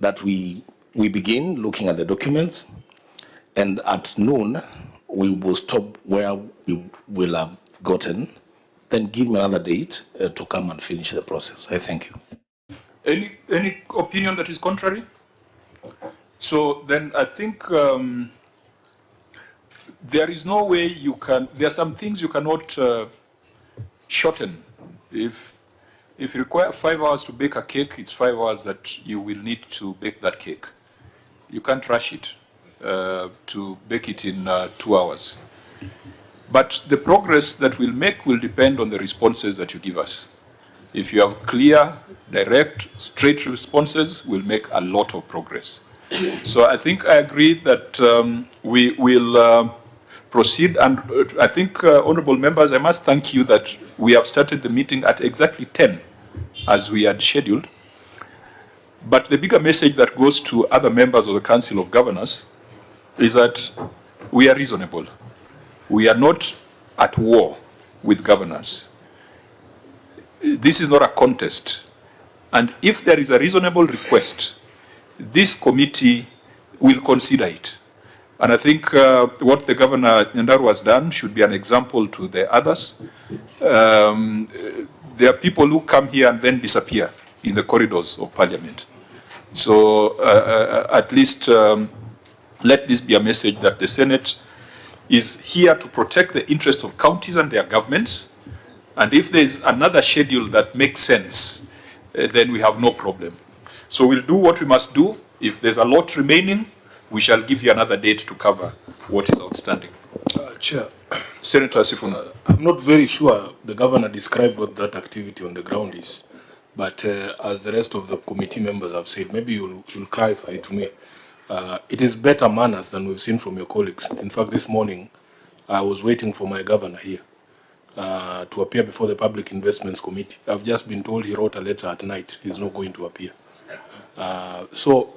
that we begin looking at the documents, and at noon, we will stop where we will have gotten, then give me another date to come and finish the process. I thank you. Any opinion that is contrary? So then I think there is no way you can, there are some things you cannot shorten. If you require 5 hours to bake a cake, it's 5 hours that you will need to bake that cake. You can't rush it to bake it in 2 hours. But the progress that we'll make will depend on the responses that you give us. If you have clear, direct, straight responses, we'll make a lot of progress. So I think I agree that we will proceed, and I think, honorable members, I must thank you that we have started the meeting at exactly 10, as we had scheduled. But the bigger message that goes to other members of the Council of Governors is that we are reasonable. We are not at war with governors. This is not a contest. And if there is a reasonable request, this committee will consider it. And I think what the Governor Nyandarua has done should be an example to the others. There are people who come here and then disappear in the corridors of Parliament. So at least let this be a message that the Senate is here to protect the interests of counties and their governments. And if there is another schedule that makes sense, then we have no problem. So we'll do what we must do. If there's a lot remaining, we shall give you another date to cover what is outstanding. Chair. Senator Sifuna. I'm not very sure the governor described what that activity on the ground is, but as the rest of the committee members have said, maybe you'll clarify to me. It is better manners than we've seen from your colleagues. In fact, this morning, I was waiting for my governor here to appear before the Public Investments Committee. I've just been told he wrote a letter at night. He's not going to appear. So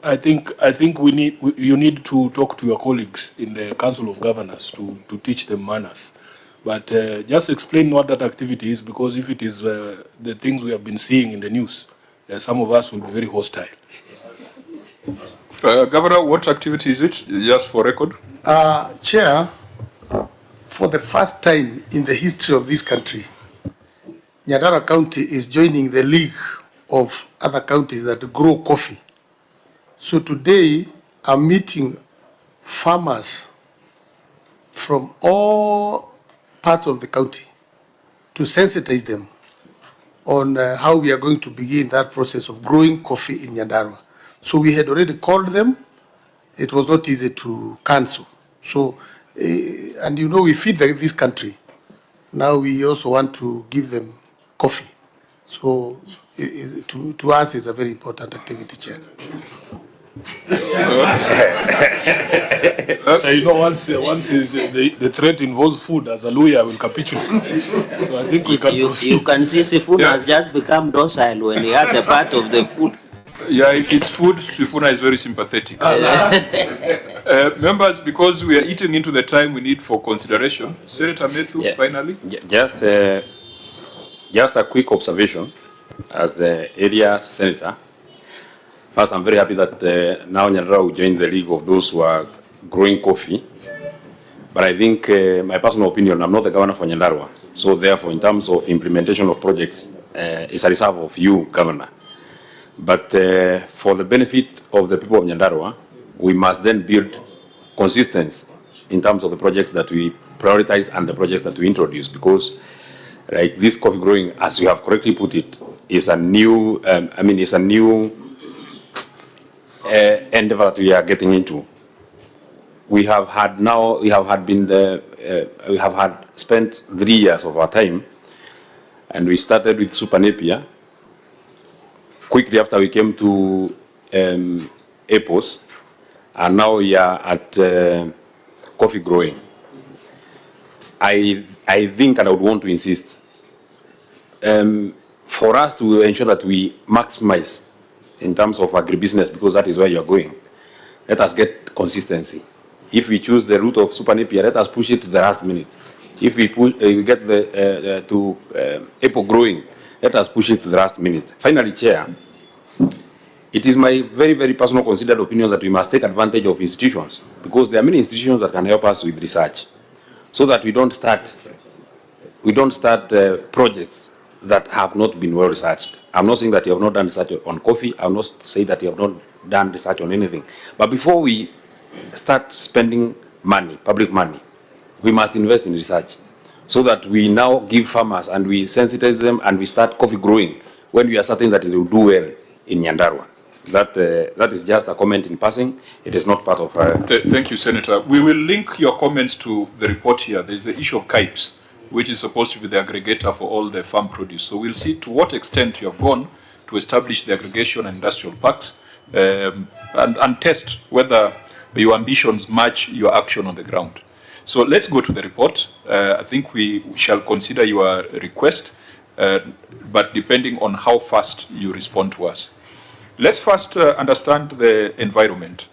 I think you need to talk to your colleagues in the Council of Governors to teach them manners. But just explain what that activity is, because if it is the things we have been seeing in the news, some of us will be very hostile. Governor, what activity is it? Just for record. Chair, for the first time in the history of this country, Nyandarua County is joining the league of other counties that grow coffee. So today, I'm meeting farmers from all parts of the county to sensitize them on how we are going to begin that process of growing coffee in Nyandarua. So we had already called them. It was not easy to cancel. So, and you know, we feed this country. Now we also want to give them coffee. So to us, it's a very important activity, Chair. You know, once the threat involves food, as a lawyer, I will capitulate. So I think we can proceed. You can see Sifuna has just become docile when he had the part of the food. Yeah, if it's food, Sifuna is very sympathetic. Members, because we are eating into the time we need for consideration, Senator Methu, finally. Just a quick observation as the area senator. First, I'm very happy that now Nyandarua will join the league of those who are growing coffee. But I think, my personal opinion, I'm not the governor for Nyandarua. So therefore, in terms of implementation of projects, it's a reserve of you, governor. But for the benefit of the people of Nyandarua, we must then build consistency in terms of the projects that we prioritize and the projects that we introduce, because like this coffee growing, as you have correctly put it, is a new, it's a new endeavor that we are getting into. We have spent 3 years of our time, and we started with Super Napier. Quickly after we came to apples, and now we are at coffee growing. I think, and I would want to insist, for us to ensure that we maximize in terms of agribusiness, because that is where you are going, let us get consistency. If we choose the route of Super Napier, let us push it to the last minute. If we get apple growing, let us push it to the last minute. Finally, Chair, it is my very, very personal considered opinion that we must take advantage of institutions, because there are many institutions that can help us with research, so that we don't start projects that have not been well researched. I'm not saying that you have not done research on coffee. I'm not saying that you have not done research on anything. But before we start spending money, public money, we must invest in research, so that we now give farmers and we sensitize them and we start coffee growing when we are certain that it will do well in Nyandarua. That is just a comment in passing. It is not part of... Thank you, Senator. We will link your comments to the report here. There's the issue of KIPES, which is supposed to be the aggregator for all the farm produce. So we'll see to what extent you have gone to establish the aggregation and industrial parks and test whether your ambitions match your action on the ground. So let's go to the report. I think we shall consider your request, but depending on how fast you respond to us. Let's first understand the environment.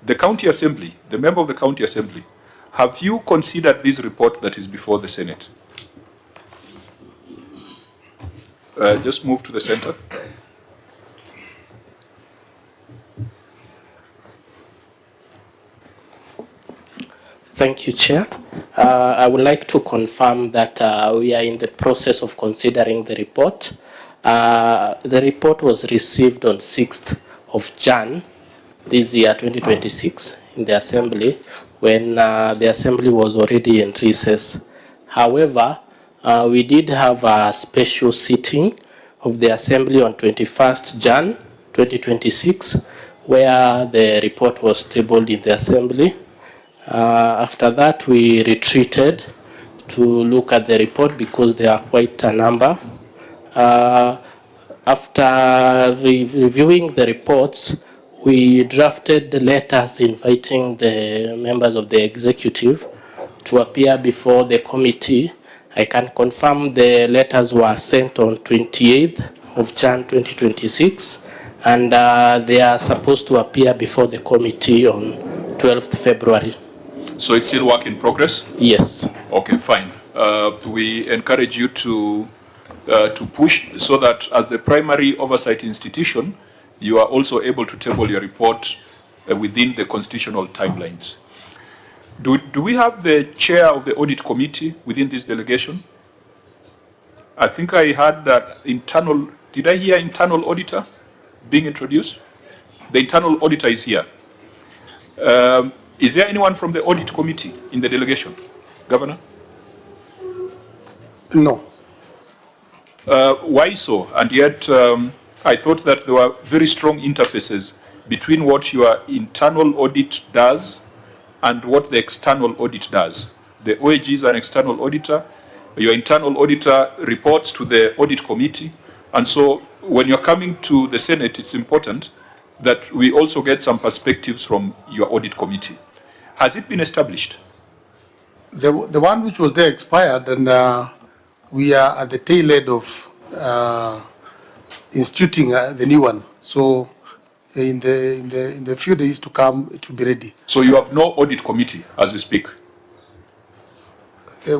The County Assembly, the member of the County Assembly, have you considered this report that is before the Senate? Just move to the center. Thank you, Chair. I would like to confirm that we are in the process of considering the report. The report was received on 6th of Jan this year, 2026, in the Assembly, when the Assembly was already in recess. However, we did have a special sitting of the Assembly on 21st Jan 2026, where the report was tabled in the Assembly. After that, we retreated to look at the report because there are quite a number. After reviewing the reports, we drafted the letters inviting the members of the executive to appear before the committee. I can confirm the letters were sent on 28th of Jan 2026, and they are supposed to appear before the committee on 12th February. So it's still work in progress? Yes. Okay, fine. We encourage you to push so that as the primary oversight institution, you are also able to table your report within the constitutional timelines. Do we have the chair of the audit committee within this delegation? I think I heard that internal, did I hear internal auditor being introduced? The internal auditor is here. Is there anyone from the audit committee in the delegation? Governor? No. Why so? And yet, I thought that there were very strong interfaces between what your internal audit does and what the external audit does. The OAG is an external auditor. Your internal auditor reports to the audit committee. And so when you're coming to the Senate, it's important that we also get some perspectives from your audit committee. Has it been established? The one which was there expired, and we are at the tail end of instituting the new one. So in the few days to come, it will be ready. So you have no audit committee as you speak? The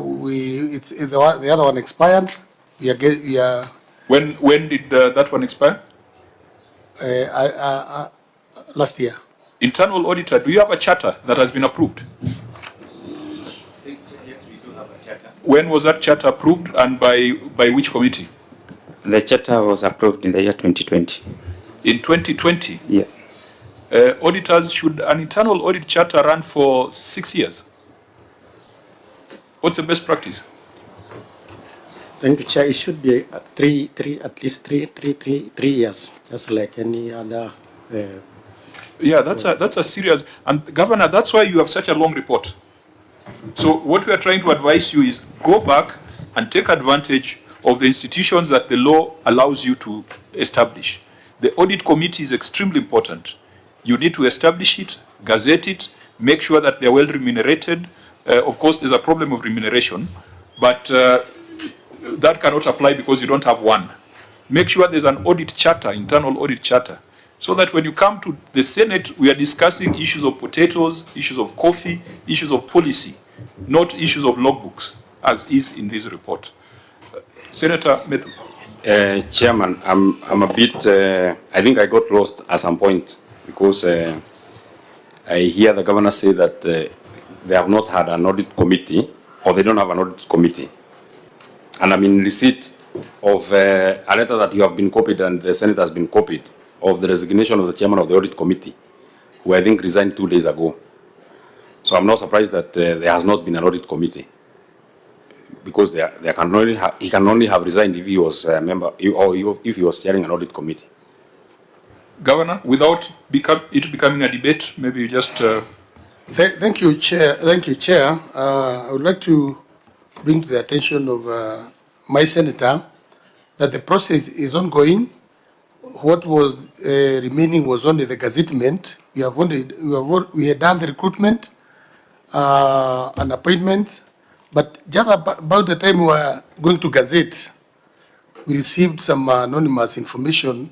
other one expired. We are. When did that one expire? Last year. Internal auditor, do you have a charter that has been approved? Yes, we do have a charter. When was that charter approved and by which committee? The charter was approved in the year 2020. In 2020? Yes. Auditors, should an internal audit charter run for 6 years? What's the best practice? Thank you, Chair. It should be at least three years, just like any other. Yeah, that's a serious, and Governor, that's why you have such a long report. So what we are trying to advise you is go back and take advantage of the institutions that the law allows you to establish. The audit committee is extremely important. You need to establish it, gazette it, make sure that they're well remunerated. Of course, there's a problem of remuneration, but that cannot apply because you don't have one. Make sure there's an audit charter, internal audit charter, so that when you come to the Senate, we are discussing issues of potatoes, issues of coffee, issues of policy, not issues of logbooks, as is in this report. Senator Methu. Chairman, I'm a bit, I think I got lost at some point because I hear the governor say that they have not had an audit committee or they don't have an audit committee. And I'm in receipt of a letter that you have been copied and the Senate has been copied of the resignation of the chairman of the audit committee, who I think resigned 2 days ago. So I'm not surprised that there has not been an audit committee, because he can only have resigned if he was a member or if he was chairing an audit committee. Governor, without it becoming a debate, maybe you just... Thank you, Chair. Thank you, Chair. I would like to bring to the attention of my senator that the process is ongoing. What was remaining was only the gazettement. We had done the recruitment and appointments, but just about the time we were going to gazette, we received some anonymous information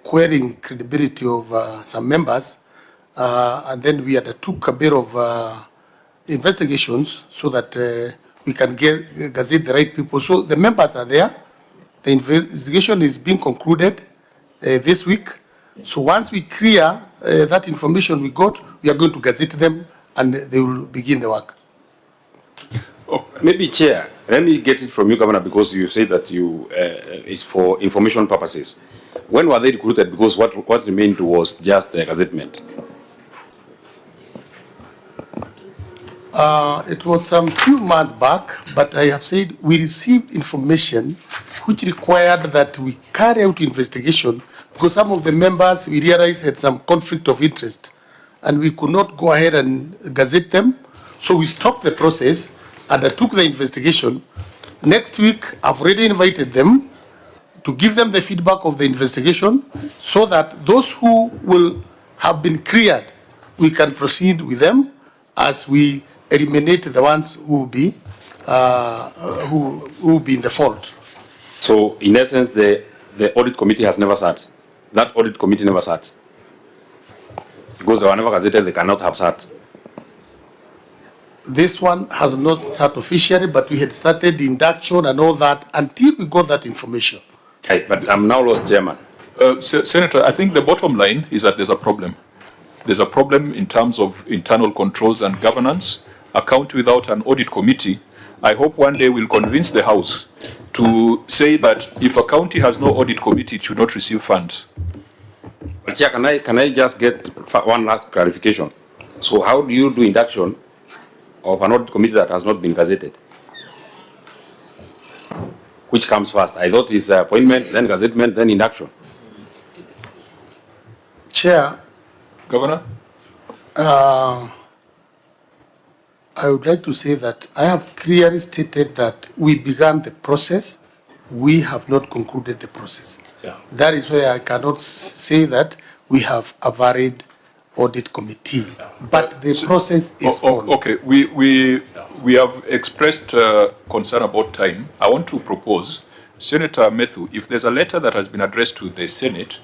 querying credibility of some members, and then we undertook a bit of investigations so that we can gazette the right people. So the members are there. The investigation is being concluded this week. So once we clear that information we got, we are going to gazette them and they will begin the work. Oh, maybe, Chair, let me get it from you, Governor, because you say that it's for information purposes. When were they recruited? Because what remained was just a gazettement. It was some few months back, but I have said we received information which required that we carry out investigation because some of the members we realized had some conflict of interest and we could not go ahead and gazette them. So we stopped the process and I took the investigation. Next week, I've already invited them to give them the feedback of the investigation so that those who will have been cleared, we can proceed with them as we eliminate the ones who will be in the fault. So, in essence, the audit committee has never sat. That audit committee never sat. Because they were never gazetted, they cannot have sat. This one has not sat officially, but we had started the induction and all that until we got that information. Okay, but I'm now lost, Chairman. Senator, I think the bottom line is that there's a problem. There's a problem in terms of internal controls and governance. A county without an audit committee, I hope one day we'll convince the House to say that if a county has no audit committee, it should not receive funds. But Chair, can I just get one last clarification? So how do you do induction of an audit committee that has not been gazetted? Which comes first? I thought it's appointment, then gazettement, then induction. Chair. Governor? I would like to say that I have clearly stated that we began the process. We have not concluded the process. Yeah. That is why I cannot say that we have a varied audit committee. Yeah. But the process is on. Okay, we have expressed concern about time. I want to propose, Senator Methu, if there's a letter that has been addressed to the Senate,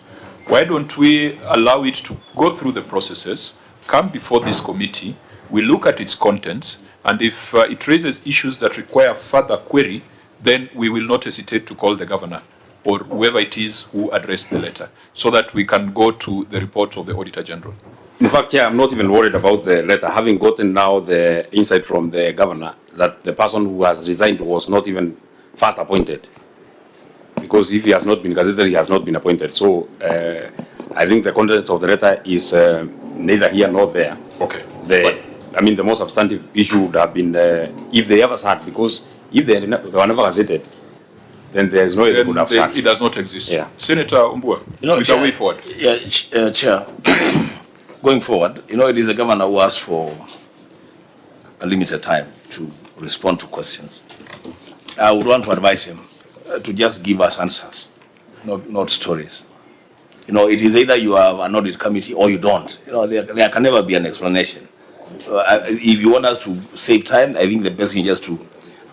why don't we allow it to go through the processes, come before this committee, we look at its contents, and if it raises issues that require further query, then we will not hesitate to call the governor or whoever it is who addressed the letter, so that we can go to the report of the Auditor General. In fact, Chair, I'm not even worried about the letter, having gotten now the insight from the governor that the person who has resigned was not even first appointed. Because if he has not been gazetted, he has not been appointed. So I think the content of the letter is neither here nor there. Okay. The most substantive issue would have been if they ever sat, because if they were never gazetted, then there is no way they could have sat. It does not exist. Yeah. Senator Umbua, with a way forward. Yeah, Chair. Going forward, it is the governor who asked for a limited time to respond to questions. I would want to advise him to just give us answers, not stories. It is either you have an audit committee or you don't. There can never be an explanation. If you want us to save time, I think the best thing is just to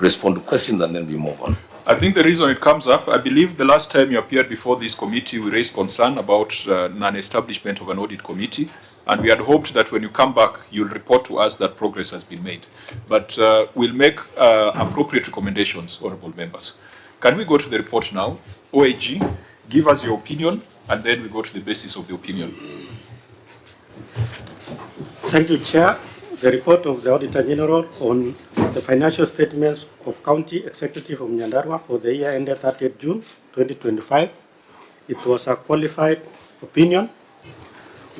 respond to questions and then we move on. I think the reason it comes up, I believe the last time you appeared before this committee, we raised concern about non-establishment of an audit committee, and we had hoped that when you come back, you'll report to us that progress has been made. But we'll make appropriate recommendations, honorable members. Can we go to the report now? OAG, give us your opinion, and then we go to the basis of the opinion. Thank you, Chair. The report of the Auditor General on the financial statements of County Executive of Nyandarua for the year ended 30th June 2025. It was a qualified opinion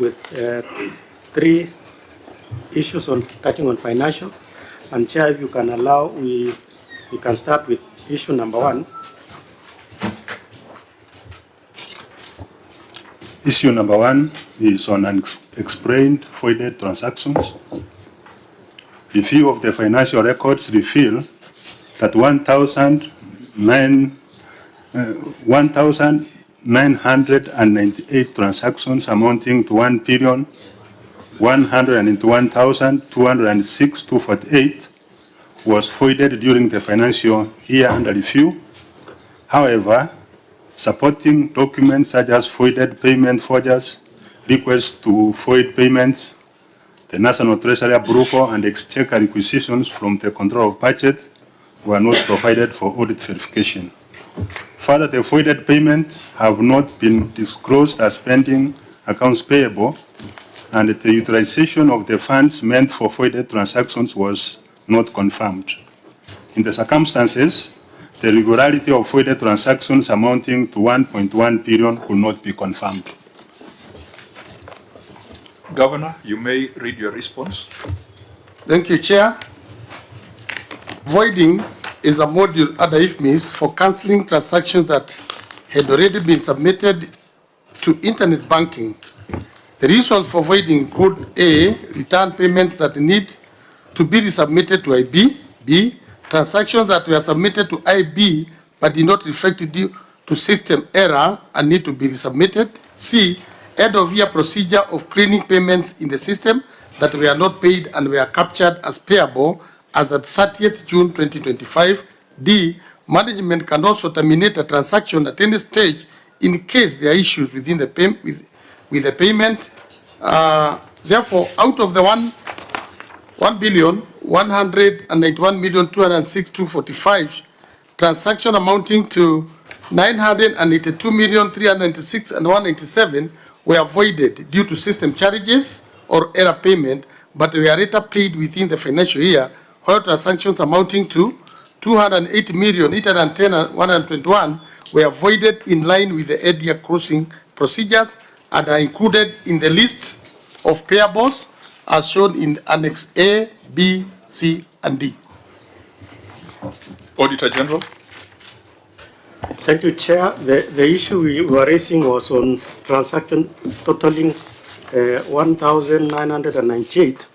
with 3 issues touching on financial. And Chair, if you can allow, we can start with issue number 1. Issue number 1 is on unexplained voided transactions. Review of the financial records reveal that 1,998 transactions amounting to 1,181,206.248 was voided during the financial year under review. However, supporting documents such as voided payment forgers, requests to void payments, the National Treasury approval, and exchequer requisitions from the Control of Budget were not provided for audit verification. Further, the voided payments have not been disclosed as pending accounts payable, and the utilization of the funds meant for voided transactions was not confirmed. In the circumstances, the regularity of voided transactions amounting to 1.1 billion could not be confirmed. Governor, you may read your response. Thank you, Chair. Voiding is a module under IFMIS for cancelling transactions that had already been submitted to internet banking. The reasons for voiding include A, return payments that need to be resubmitted to IB, B, transactions that were submitted to IB but did not reflect due to system error and need to be resubmitted, C, end-of-year procedure of cleaning payments in the system that were not paid and were captured as payable as at 30th June 2025. D, management can also terminate a transaction at any stage in case there are issues within the with the payment. Therefore, out of the 1,191,206,245 transaction amounting to 982,396,197 were voided due to system charges or error payment, but were later paid within the financial year, while transactions amounting to 208,810,121 were voided in line with the end-year closing procedures and are included in the list of payables as shown in Annex A, B, C, and D. Auditor General. Thank you, Chair. The issue we were raising was on transaction totaling 1,998.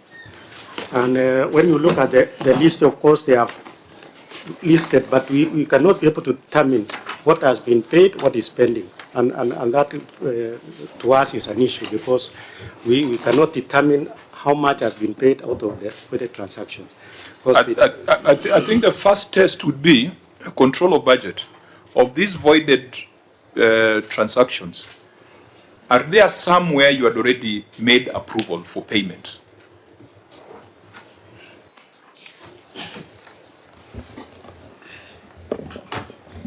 And when you look at the list, of course, they are listed, but we cannot be able to determine what has been paid, what is pending. And that to us is an issue because we cannot determine how much has been paid out of the transactions. I think the first test would be a control of budget. Of these voided transactions, are there some where you had already made approval for payment?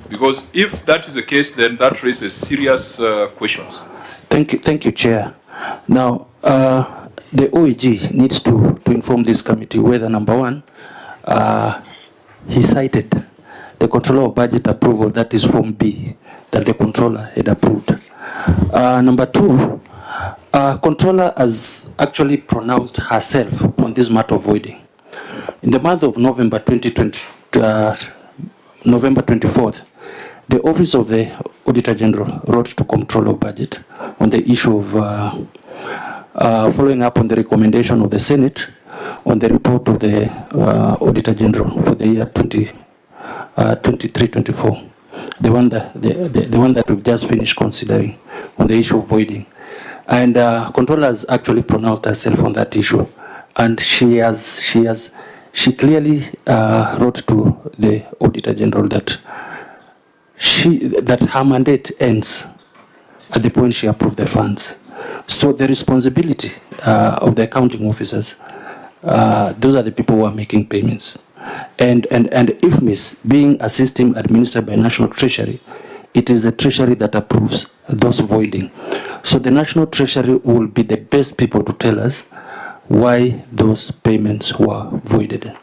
Because if that is the case, then that raises serious questions. Thank you, Chair. Now, the OAG needs to inform this committee whether, number one, he cited the controller of budget approval, that is Form B, that the controller had approved. Number two, controller has actually pronounced herself on this matter of voiding. In the month of November 24th, the Office of the Auditor General wrote to Controller of Budget on the issue of following up on the recommendation of the Senate on the report of the Auditor General for the year 23-24, the one that we've just finished considering on the issue of voiding. And Controller has actually pronounced herself on that issue, and she clearly wrote to the Auditor General that her mandate ends at the point she approved the funds. So the responsibility of the accounting officers, those are the people who are making payments. And IFMIS, being a system administered by National Treasury, it is the Treasury that approves those voiding. So the National Treasury will be the best people to tell us why those payments were voided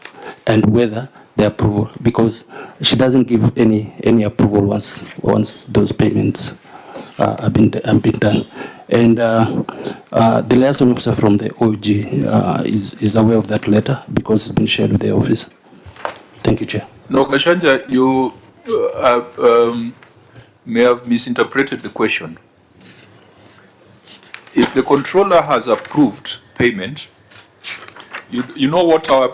and whether the approval, because she doesn't give any approval once those payments have been done. And the liaison officer from the OG is aware of that letter because it's been shared with the office. Thank you, Chair. No, Kashanja, you may have misinterpreted the question. If the controller has approved payment, you know what our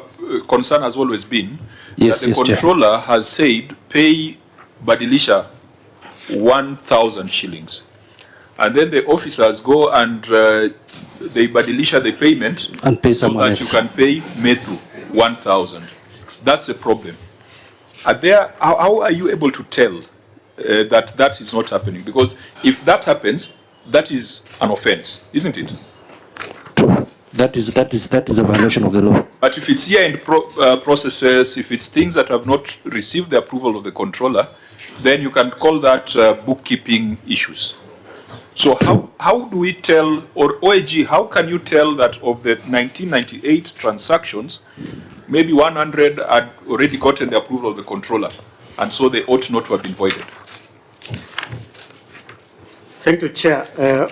concern has always been? Yes, that the controller has said, pay Badilisha 1,000 shillings. And then the officers go and they Badilisha the payment and pay so someone that else. You can pay Methu 1,000. That's a problem. How are you able to tell that is not happening? Because if that happens, that is an offense, isn't it? True. That is a violation of the law. But if it's year-end processes, if it's things that have not received the approval of the controller, then you can call that bookkeeping issues. So how do we tell, or OAG, how can you tell that of the 1998 transactions, maybe 100 had already gotten the approval of the controller, and so they ought not to have been voided? Thank you, Chair.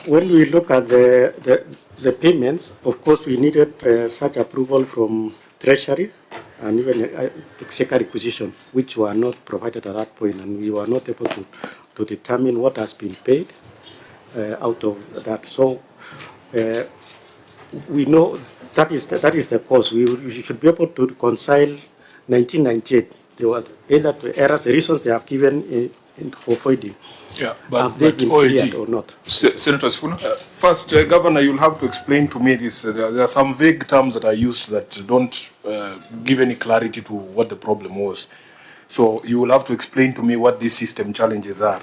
When we look at the payments, of course, we needed such approval from Treasury and even executive requisition, which were not provided at that point, and we were not able to determine what has been paid out of that. So we know that is the cause. We should be able to reconcile 1998. There were either the errors, the reasons they have given for voiding. Yeah, but have they been cleared or not? Senator Sifuna? First, Governor, you'll have to explain to me this. There are some vague terms that are used that don't give any clarity to what the problem was. So you will have to explain to me what these system challenges are.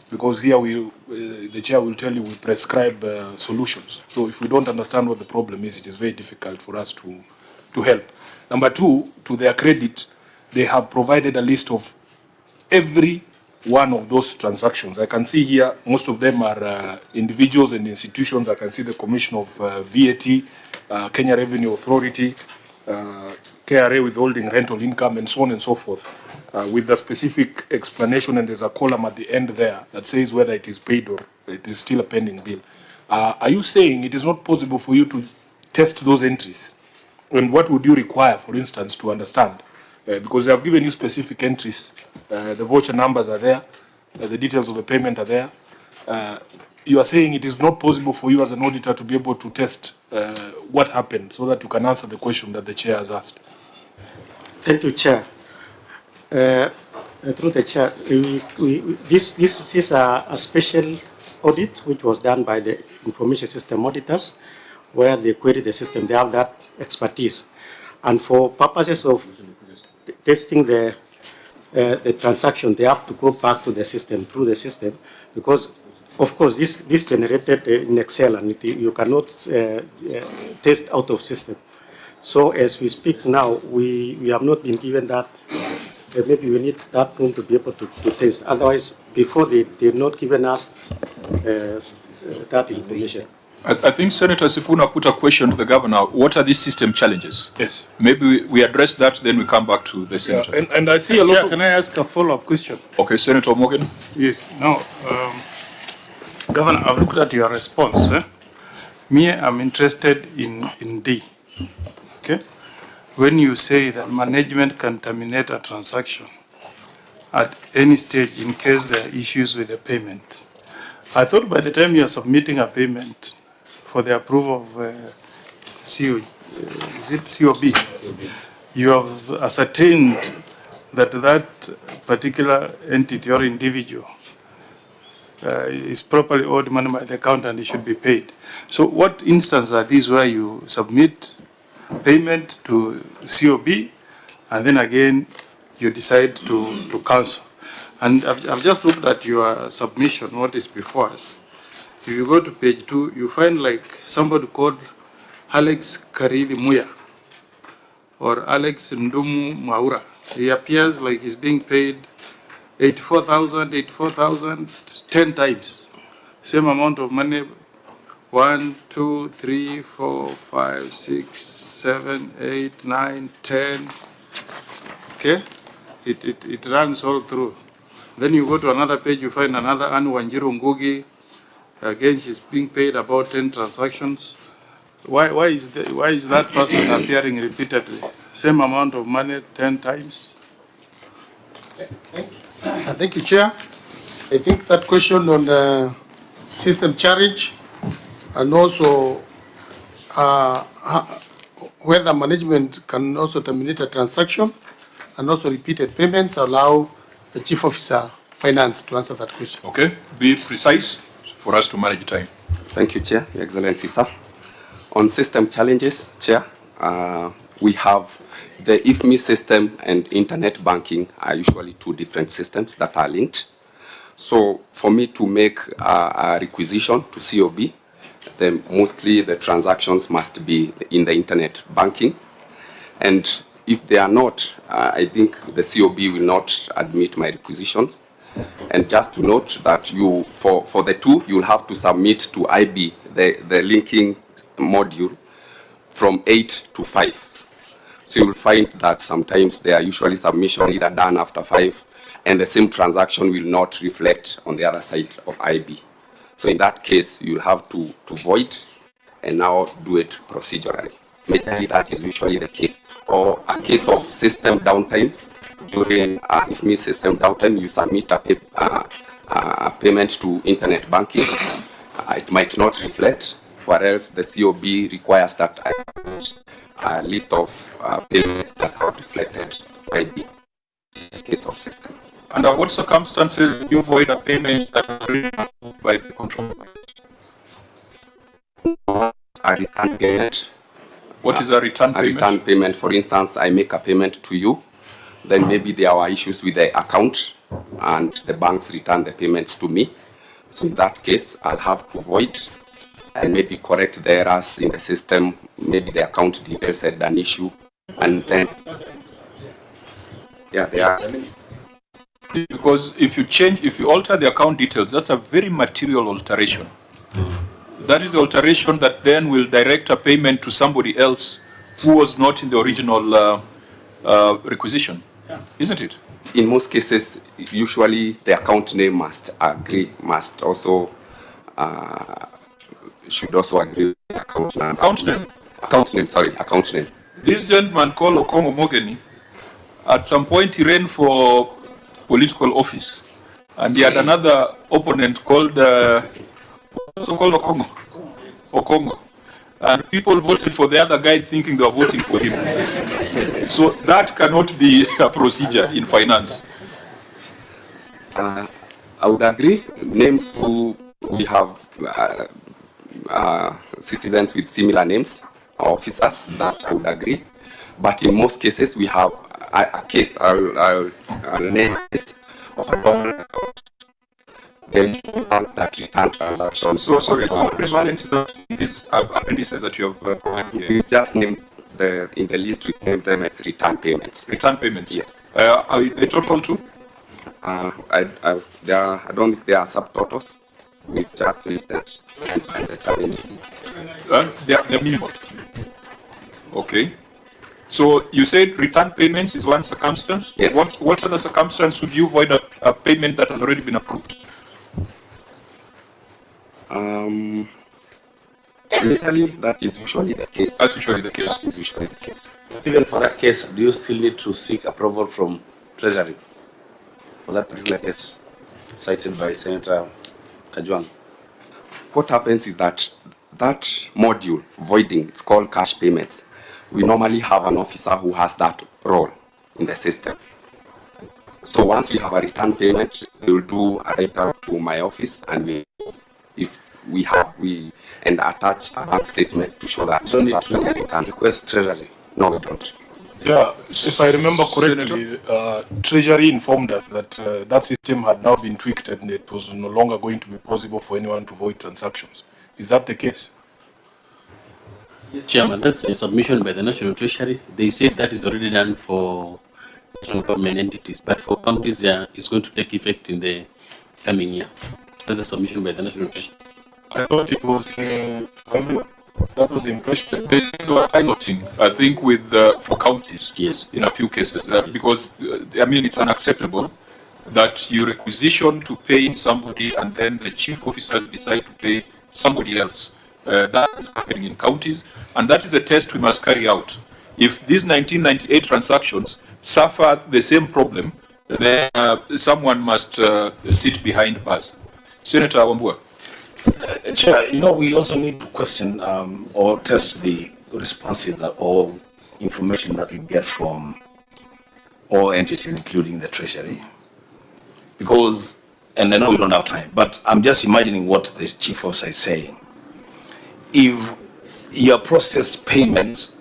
Because here the chair will tell you we prescribe solutions. So if we don't understand what the problem is, it is very difficult for us to help. Number two, to their credit, they have provided a list of every one of those transactions. I can see here most of them are individuals and institutions. I can see the Commission of VAT, Kenya Revenue Authority, KRA withholding rental income, and so on and so forth, with the specific explanation, and there's a column at the end there that says whether it is paid or it is still a pending bill. Are you saying it is not possible for you to test those entries? And what would you require, for instance, to understand? Because they have given you specific entries. The voucher numbers are there. The details of the payment are there. You are saying it is not possible for you as an auditor to be able to test what happened so that you can answer the question that the chair has asked. Thank you, Chair. Through the Chair, this is a special audit which was done by the information system auditors, where they query the system. They have that expertise. And for purposes of testing the transaction, they have to go back to the system, through the system, because, of course, this generated in Excel, and you cannot test out of system. So as we speak now, we have not been given that. Maybe we need that room to be able to test. Otherwise, before they've not given us that information. I think Senator Sifuna put a question to the governor. What are these system challenges? Yes. Maybe we address that, then we come back to the senator. Yeah, and I see a lot of... Can I ask a follow-up question? Okay, Senator Morgan. Yes. Now, Governor, I've looked at your response. Me, I'm interested in D. Okay? When you say that management can terminate a transaction at any stage in case there are issues with the payment. I thought by the time you are submitting a payment for the approval of COB, you have ascertained that that particular entity or individual is properly owed money by the account and it should be paid. So what instances are these where you submit payment to COB and then again you decide to cancel? And I've just looked at your submission, what is before us. If you go to page 2, you find like somebody called Alex Karili Muya or Alex Ndumu Maura. He appears like he's being paid 84,000, 10 times. Same amount of money, 1, 2, 3, 4, 5, 6, 7, 8, 9, 10. Okay? It runs all through. Then you go to another page, you find another Anu Wanjiru Ngugi. Again, she's being paid about 10 transactions. Why is that person appearing repeatedly? Same amount of money 10 times? Thank you, Chair. I think that question on system charge and also whether management can also terminate a transaction and also repeated payments allow the Chief Officer Finance to answer that question. Okay, be precise for us to manage time. Thank you, Chair, Your Excellency, sir. On system challenges, Chair, we have the IFMI system and internet banking are usually two different systems that are linked. So for me to make a requisition to COB, then mostly the transactions must be in the internet banking. And if they are not, I think the COB will not admit my requisitions. And just to note that you, for the two, you'll have to submit to IB the linking module from 8 to 5. So you'll find that sometimes they are usually submission either done after 5, and the same transaction will not reflect on the other side of IB. So in that case, you'll have to void and now do it procedurally. Maybe that is usually the case. Or a case of system downtime. During IFMI system downtime, you submit a payment to internet banking. It might not reflect, or else the COB requires that I submit a list of payments that are reflected by the case of system. Under what circumstances do you void a payment that is already approved by the control? A return payment. What is a return payment? A return payment, for instance, I make a payment to you, then maybe there are issues with the account and the banks return the payments to me. So in that case, I'll have to void and maybe correct the errors in the system. Maybe the account details had an issue, and then, yeah, they are. Because if you alter the account details, that's a very material alteration. That is alteration that then will direct a payment to somebody else who was not in the original requisition, isn't it? In most cases, usually the account name must agree, should also agree with the account number. Account name. This gentleman called Okongo Mogeni, at some point he ran for political office, and he had another opponent called Okongo. And people voted for the other guy thinking they were voting for him. So that cannot be a procedure in finance. I would agree. Names who we have citizens with similar names, officers, that I would agree. But in most cases, we have a case, I'll name this of a donor account. The ones that return transactions. So sorry, how prevalent is these appendices that you have provided here? We just named in the list, we named them as return payments. Return payments? Yes. Are they total too? I don't think there are subtotals. We just listed the challenges. They're minimal. Okay. So you said return payments is one circumstance. Yes. What other circumstance would you void a payment that has already been approved? Literally, that is usually the case. That's usually the case. That is usually the case. Even for that case, do you still need to seek approval from Treasury for that particular case cited by Senator Kajwang? What happens is that module, voiding, it's called cash payments. We normally have an officer who has that role in the system. So once we have a return payment, they will do a write-up to my office, and we attach a bank statement to show that. You don't need to request Treasury. No, we don't. Yeah, if I remember correctly, Treasury informed us that that system had now been tweaked and it was no longer going to be possible for anyone to void transactions. Is that the case? Yes, Chairman, that's a submission by the National Treasury. They said that is already done for national government entities, but for counties, it's going to take effect in the coming year. That's a submission by the National Treasury. I thought it was for everyone. That was the impression. This is what I'm noting, I think, with for counties, yes, in a few cases, because I mean it's unacceptable that you requisition to pay somebody and then the chief officers decide to pay somebody else. That is happening in counties, and that is a test we must carry out. If these 1998 transactions suffer the same problem, then someone must sit behind bars. Senator Wambua. Chair, you know, we also need to question or test the responses or information that we get from all entities, including the Treasury. Because, and I know we don't have time, but I'm just imagining what the chief officer is saying. If you have processed payments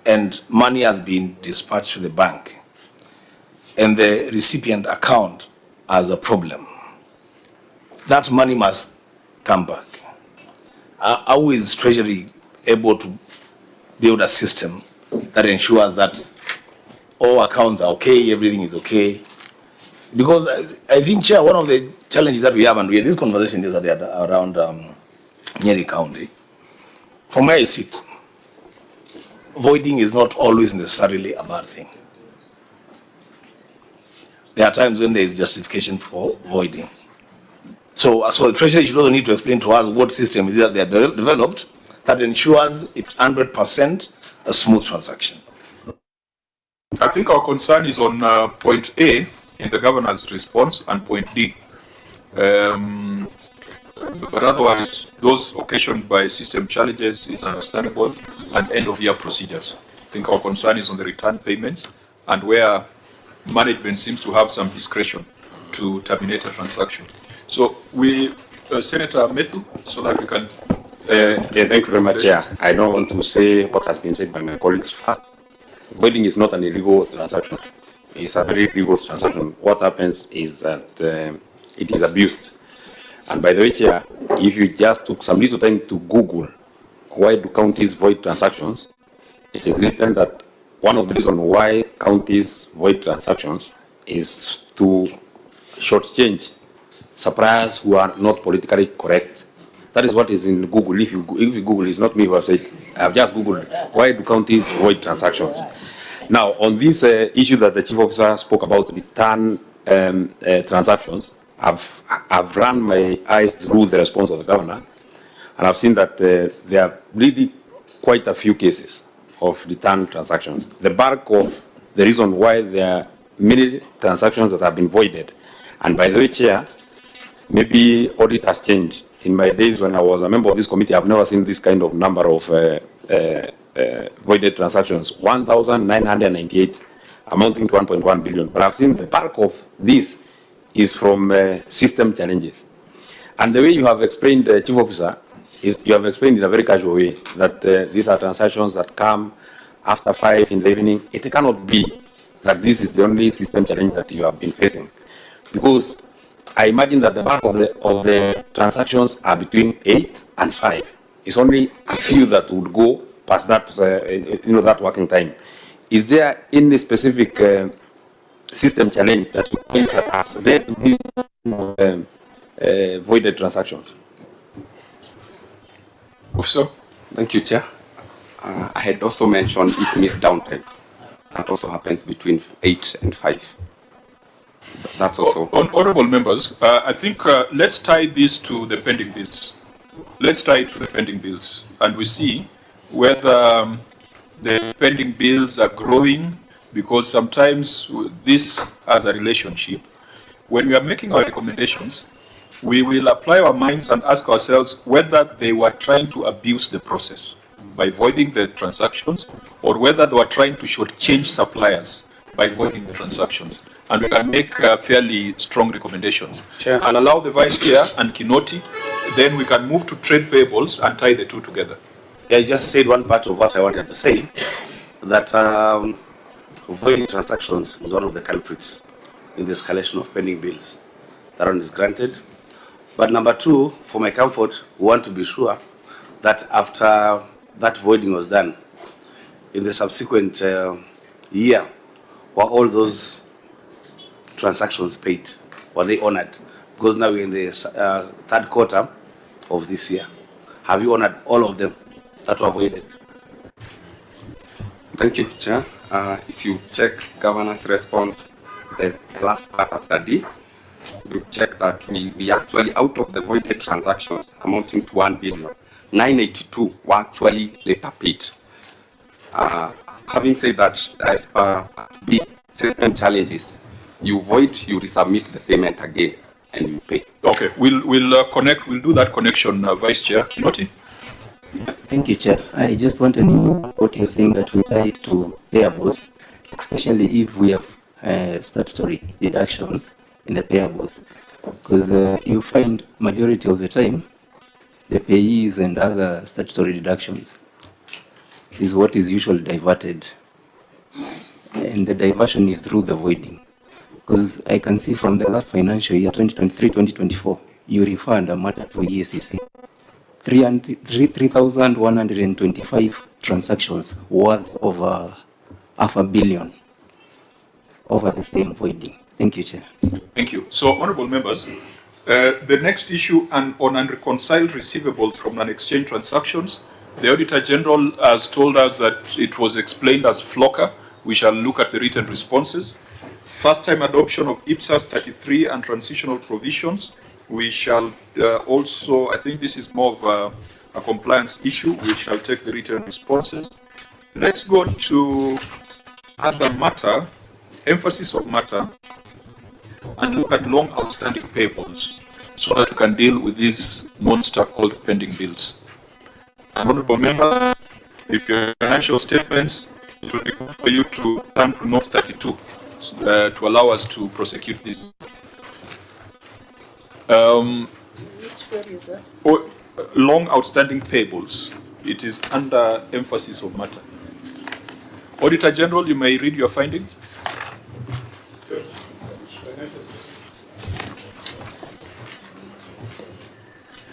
and money has been dispatched to the bank and the recipient account has a problem, that money must come back. How is Treasury able to build a system that ensures that all accounts are okay, everything is okay? Because I think, Chair, one of the challenges that we have, and we had this conversation yesterday around Nyeri County, from where I sit, voiding is not always necessarily a bad thing. There are times when there is justification for voiding. So the Treasury should also need to explain to us what system is that they are developed that ensures it's 100% a smooth transaction. I think our concern is on point A in the governor's response and point D. But otherwise, those occasioned by system challenges is understandable, and end-of-year procedures. I think our concern is on the return payments and where management seems to have some discretion to terminate a transaction. So we, Senator Methu, so that we can... thank you very much, Chair. I don't want to say what has been said by my colleagues first. Voiding is not an illegal transaction. It's a very legal transaction. What happens is that it is abused. And by the way, Chair, if you just took some little time to Google why do counties void transactions, it is written that one of the reasons why counties void transactions is to shortchange suppliers who are not politically correct. That is what is in Google. If you Google, it's not me who has said. I have just Googled why do counties void transactions. Now, on this issue that the chief officer spoke about, return transactions, I've run my eyes through the response of the governor, and I've seen that there are really quite a few cases of return transactions. The bulk of the reason why there are many transactions that have been voided, and by the way, Chair, maybe audit has changed. In my days when I was a member of this committee, I've never seen this kind of number of voided transactions, 1,998, amounting to 1.1 billion. But I've seen the bulk of this is from system challenges. And the way you have explained, Chief Officer, is you have explained in a very casual way that these are transactions that come after 5 in the evening. It cannot be that this is the only system challenge that you have been facing. Because I imagine that the bulk of the transactions are between 8 and 5. It's only a few that would go past that, that working time. Is there any specific system challenge that you think has led to these voided transactions? Officer? Thank you, Chair. I had also mentioned if missed downtime. That also happens between 8 and 5. That's also... Honorable members, I think let's tie this to the pending bills. Let's tie it to the pending bills, and we see whether the pending bills are growing, because sometimes this has a relationship. When we are making our recommendations, we will apply our minds and ask ourselves whether they were trying to abuse the process by voiding the transactions, or whether they were trying to shortchange suppliers by voiding the transactions. And we can make fairly strong recommendations. Chair. I'll allow the Vice Chair and Kinoti, then we can move to trade payables and tie the two together. Yeah, I just said one part of what I wanted to say, that voiding transactions is one of the culprits in the escalation of pending bills. That one is granted. But number two, for my comfort, we want to be sure that after that voiding was done, in the subsequent year, were all those transactions paid? Were they honored? Because now we're in the third quarter of this year. Have you honored all of them that were voided? Thank you, Chair. If you check Governor's response, the last part after D, you check that we actually, out of the voided transactions amounting to 1 billion, 982 were actually later paid. Having said that, as per the system challenges, you void, you resubmit the payment again, and you pay. Okay, we'll connect. We'll do that connection, Vice Chair Kinoti. Thank you, Chair. I just want to know what you're saying that we tie it to payables, especially if we have statutory deductions in the payables, because you find majority of the time the payees and other statutory deductions is what is usually diverted, and the diversion is through the voiding. Because I can see from the last financial year, 2023-2024, you referred a matter to EACC. 3,125 transactions worth over $500 million over the same voiding. Thank you, Chair. Thank you. So, honorable members, the next issue on unreconciled receivables from non-exchange transactions, the Auditor General has told us that it was explained as flocker. We shall look at the written responses. First-time adoption of IPSAS 33 and transitional provisions. We shall also, I think this is more of a compliance issue. We shall take the written responses. Let's go to other matter, emphasis of matter, and look at long outstanding payables so that we can deal with this monster called pending bills. Honorable members, if your financial statements, it will be good for you to turn to note 32 to allow us to prosecute this. Which word is that? Long outstanding payables. It is under emphasis of matter. Auditor General, you may read your findings.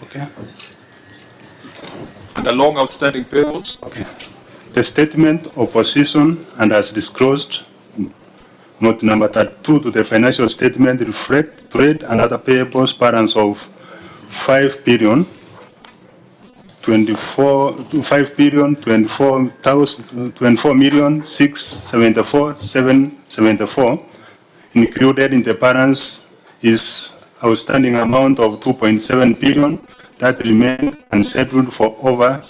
Okay. Under long outstanding payables. Okay. The statement of position and as disclosed, note number 32 to the financial statement reflect trade and other payables balance of 5,024,674,774. Included in the balance is outstanding amount of 2.7 billion that remain unsettled for over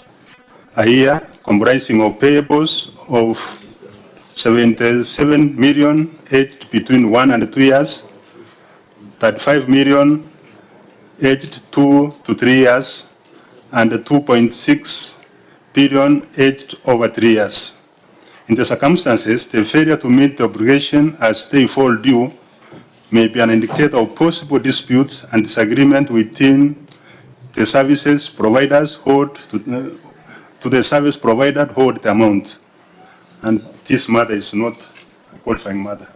a year, comprising of payables of 77 million aged between 1 and 2 years, 35 million aged 2 to 3 years, and 2.6 billion aged over 3 years. In the circumstances, the failure to meet the obligation as they fall due may be an indicator of possible disputes and disagreement within the services providers hold to the service provider hold the amount. And this matter is not a qualifying matter.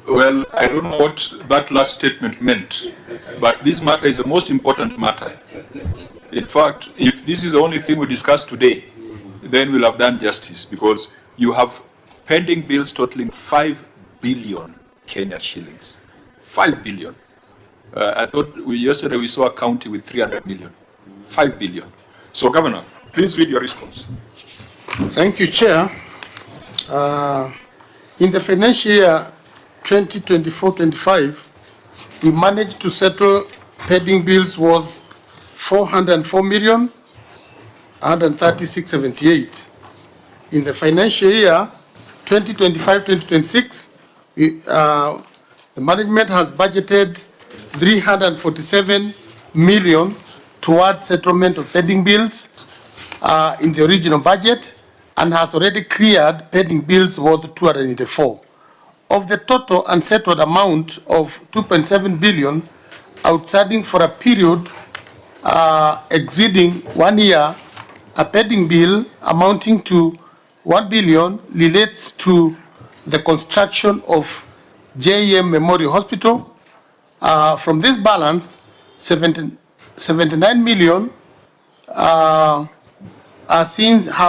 Well, I don't know what that last statement meant, but this matter is the most important matter. In fact, if this is the only thing we discuss today, then we'll have done justice, because you have pending bills totaling 5 billion Kenya shillings. 5 billion. I thought yesterday we saw a county with 300 million. 5 billion. So, Governor, please read your response. Thank you, Chair. In the financial year 2024-25, we managed to settle pending bills worth 404,136.78. In the financial year 2025-2026, the management has budgeted 347 million towards settlement of pending bills in the original budget, and has already cleared pending bills worth 284. Of the total unsettled amount of 2.7 billion outstanding for a period exceeding 1 year, a pending bill amounting to 1 billion relates to the construction of JEM Memorial Hospital. From this balance, 79 million have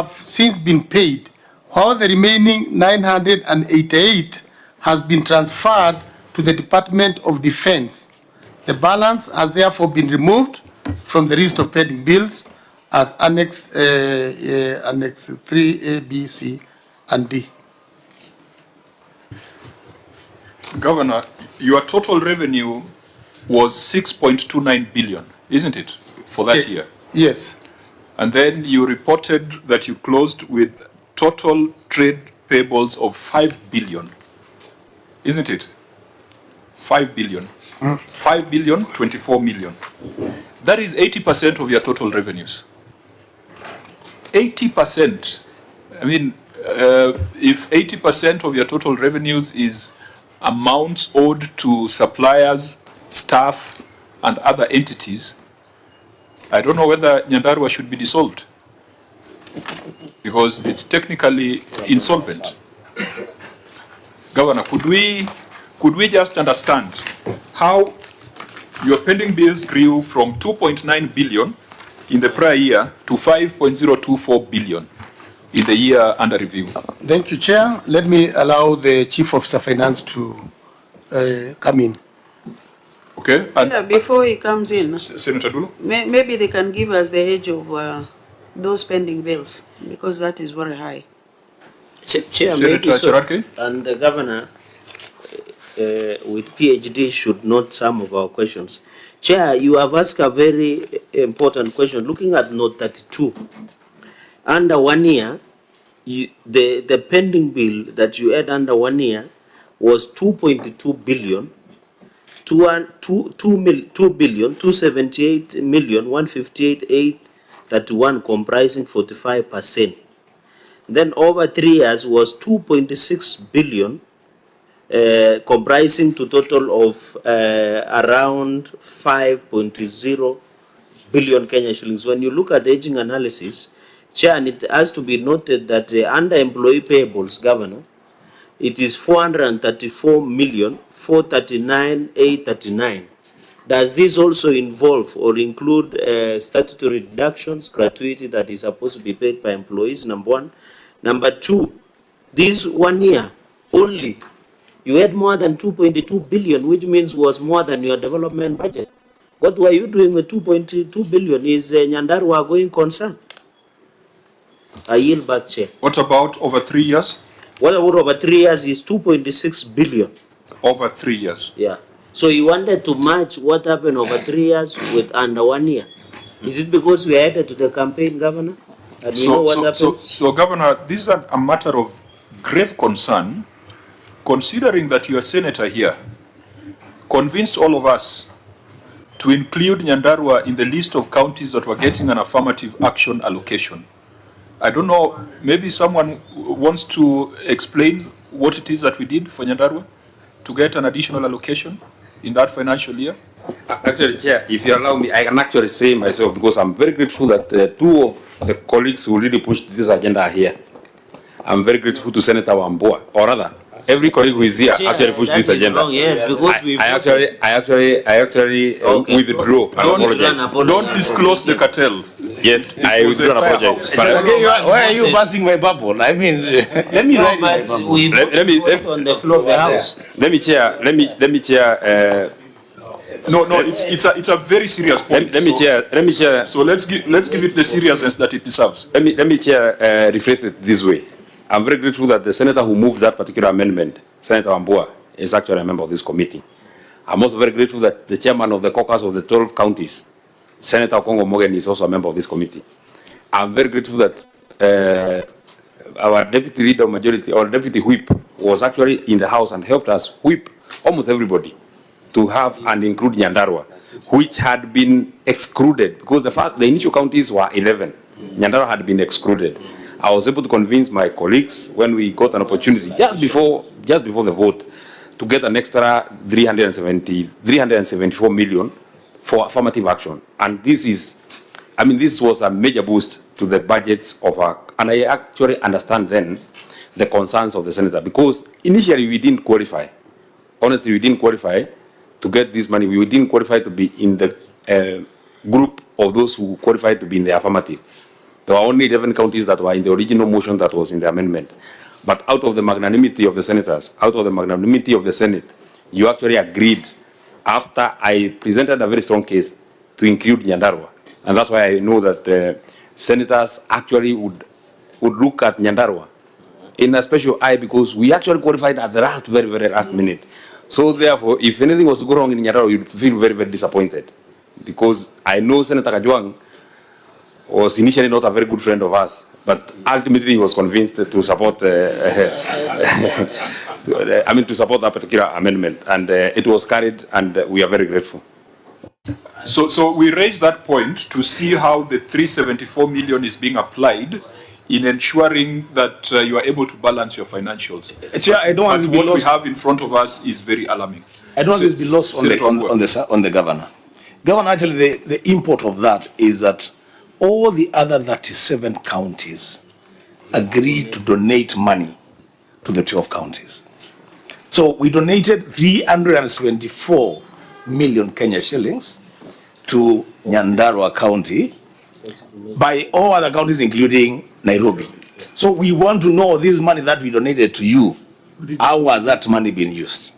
since been paid, while the remaining 988 has been transferred to the Department of Defense. The balance has therefore been removed from the list of pending bills as Annex 3A, B, C, and D. Governor, your total revenue was 6.29 billion, isn't it, for that year? Yes. And then you reported that you closed with total trade payables of 5 billion, isn't it? 5 billion. 5 billion, 24 million. That is 80% of your total revenues. 80%. I mean, if 80% of your total revenues is amounts owed to suppliers, staff, and other entities, I don't know whether Nyandarua should be dissolved because it's technically insolvent. Governor, could we just understand how your pending bills grew from 2.9 billion in the prior year to 5.024 billion in the year under review? Thank you, Chair. Let me allow the Chief Officer Finance to come in. Okay. And before he comes in, Senator Dulu? Maybe they can give us the age of those pending bills, because that is very high. Chair, Senator Cherargei? And the governor with PhD should note some of our questions. Chair, you have asked a very important question. Looking at note 32, under 1 year, the pending bill that you had under 1 year was 2.2 billion, 2,278,158,831, comprising 45%. Then over 3 years was 2.6 billion, comprising to total of around 5.0 billion Kenya shillings. When you look at the aging analysis, Chair, and it has to be noted that under employee payables, Governor, it is 434,439,839. Does this also involve or include statutory deductions, gratuity that is supposed to be paid by employees, number one? Number two, this 1 year only, you had more than 2.2 billion, which means was more than your development budget. What were you doing with 2.2 billion? Is Nyandarua going concern? I yield back, Chair. What about over 3 years? What about over 3 years is 2.6 billion. Over 3 years? Yeah. So you wanted to match what happened over 3 years with under 1 year. Is it because we are headed to the campaign, Governor? And we know what happens? So, Governor, this is a matter of grave concern, considering that your senator here convinced all of us to include Nyandarua in the list of counties that were getting an affirmative action allocation. I don't know, maybe someone wants to explain what it is that we did for Nyandarua to get an additional allocation in that financial year? Actually, Chair, if you allow me, I can actually say myself, because I'm very grateful that two of the colleagues who really pushed this agenda are here. I'm very grateful to Senator Wambua, or rather, every colleague who is here actually pushed this agenda. Wrong, yes, because I actually withdraw. Don't disclose the cartel. Yes, I withdraw and apologize. Why are you busting my bubble? I mean, let me write my bubble. Let me on the floor of the house. Let me chair. No, it's a very serious point. Let me chair. So let's give it the seriousness that it deserves. Let me chair. Rephrase it this way. I'm very grateful that the senator who moved that particular amendment, Senator Wambua, is actually a member of this committee. I'm also very grateful that the chairman of the caucus of the 12 counties, Senator Kongo Morgan, is also a member of this committee. I'm very grateful that our deputy leader of majority, or deputy whip, was actually in the house and helped us whip almost everybody to have and include Nyandarua, which had been excluded because the initial counties were 11. Nyandarua had been excluded. I was able to convince my colleagues when we got an opportunity just before the vote to get an extra 374 million for affirmative action. And this was a major boost to the budgets of our, and I actually understand then the concerns of the senator, because initially we didn't qualify. Honestly, we didn't qualify to get this money. We didn't qualify to be in the group of those who qualified to be in the affirmative. There were only 11 counties that were in the original motion that was in the amendment. But out of the magnanimity of the senators, out of the magnanimity of the Senate, you actually agreed, after I presented a very strong case, to include Nyandarua. And that's why I know that senators actually would look at Nyandarua in a special eye, because we actually qualified at the last, very, very last minute. So therefore, if anything was to go wrong in Nyandarua, you'd feel very, very disappointed. Because I know Senator Kajwang was initially not a very good friend of ours, but ultimately he was convinced to support, to support that particular amendment, and it was carried, and we are very grateful. So we raised that point to see how the 374 million is being applied in ensuring that you are able to balance your financials. Chair, I don't want but what we have in front of us is very alarming. I don't want this to be lost on the governor. Governor, actually, the import of that is that all the other 37 counties agreed to donate money to the 12 counties. So we donated 374 million Kenya shillings to Nyandarua County by all other counties, including Nairobi. So we want to know this money that we donated to you, how was that money being used?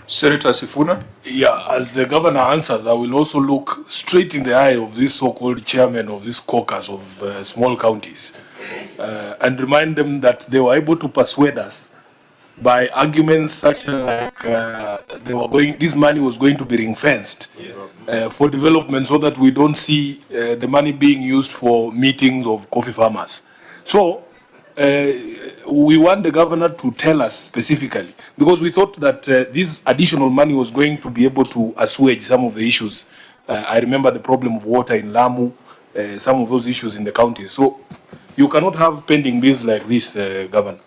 Senator Sifuna? Yeah, as the governor answers, I will also look straight in the eye of this so-called chairman of this caucus of small counties and remind them that they were able to persuade us by arguments such like this money was going to be ring-fenced for development, so that we don't see the money being used for meetings of coffee farmers. So we want the governor to tell us specifically, because we thought that this additional money was going to be able to assuage some of the issues. I remember the problem of water in Lamu, some of those issues in the counties. So you cannot have pending bills like this, Governor.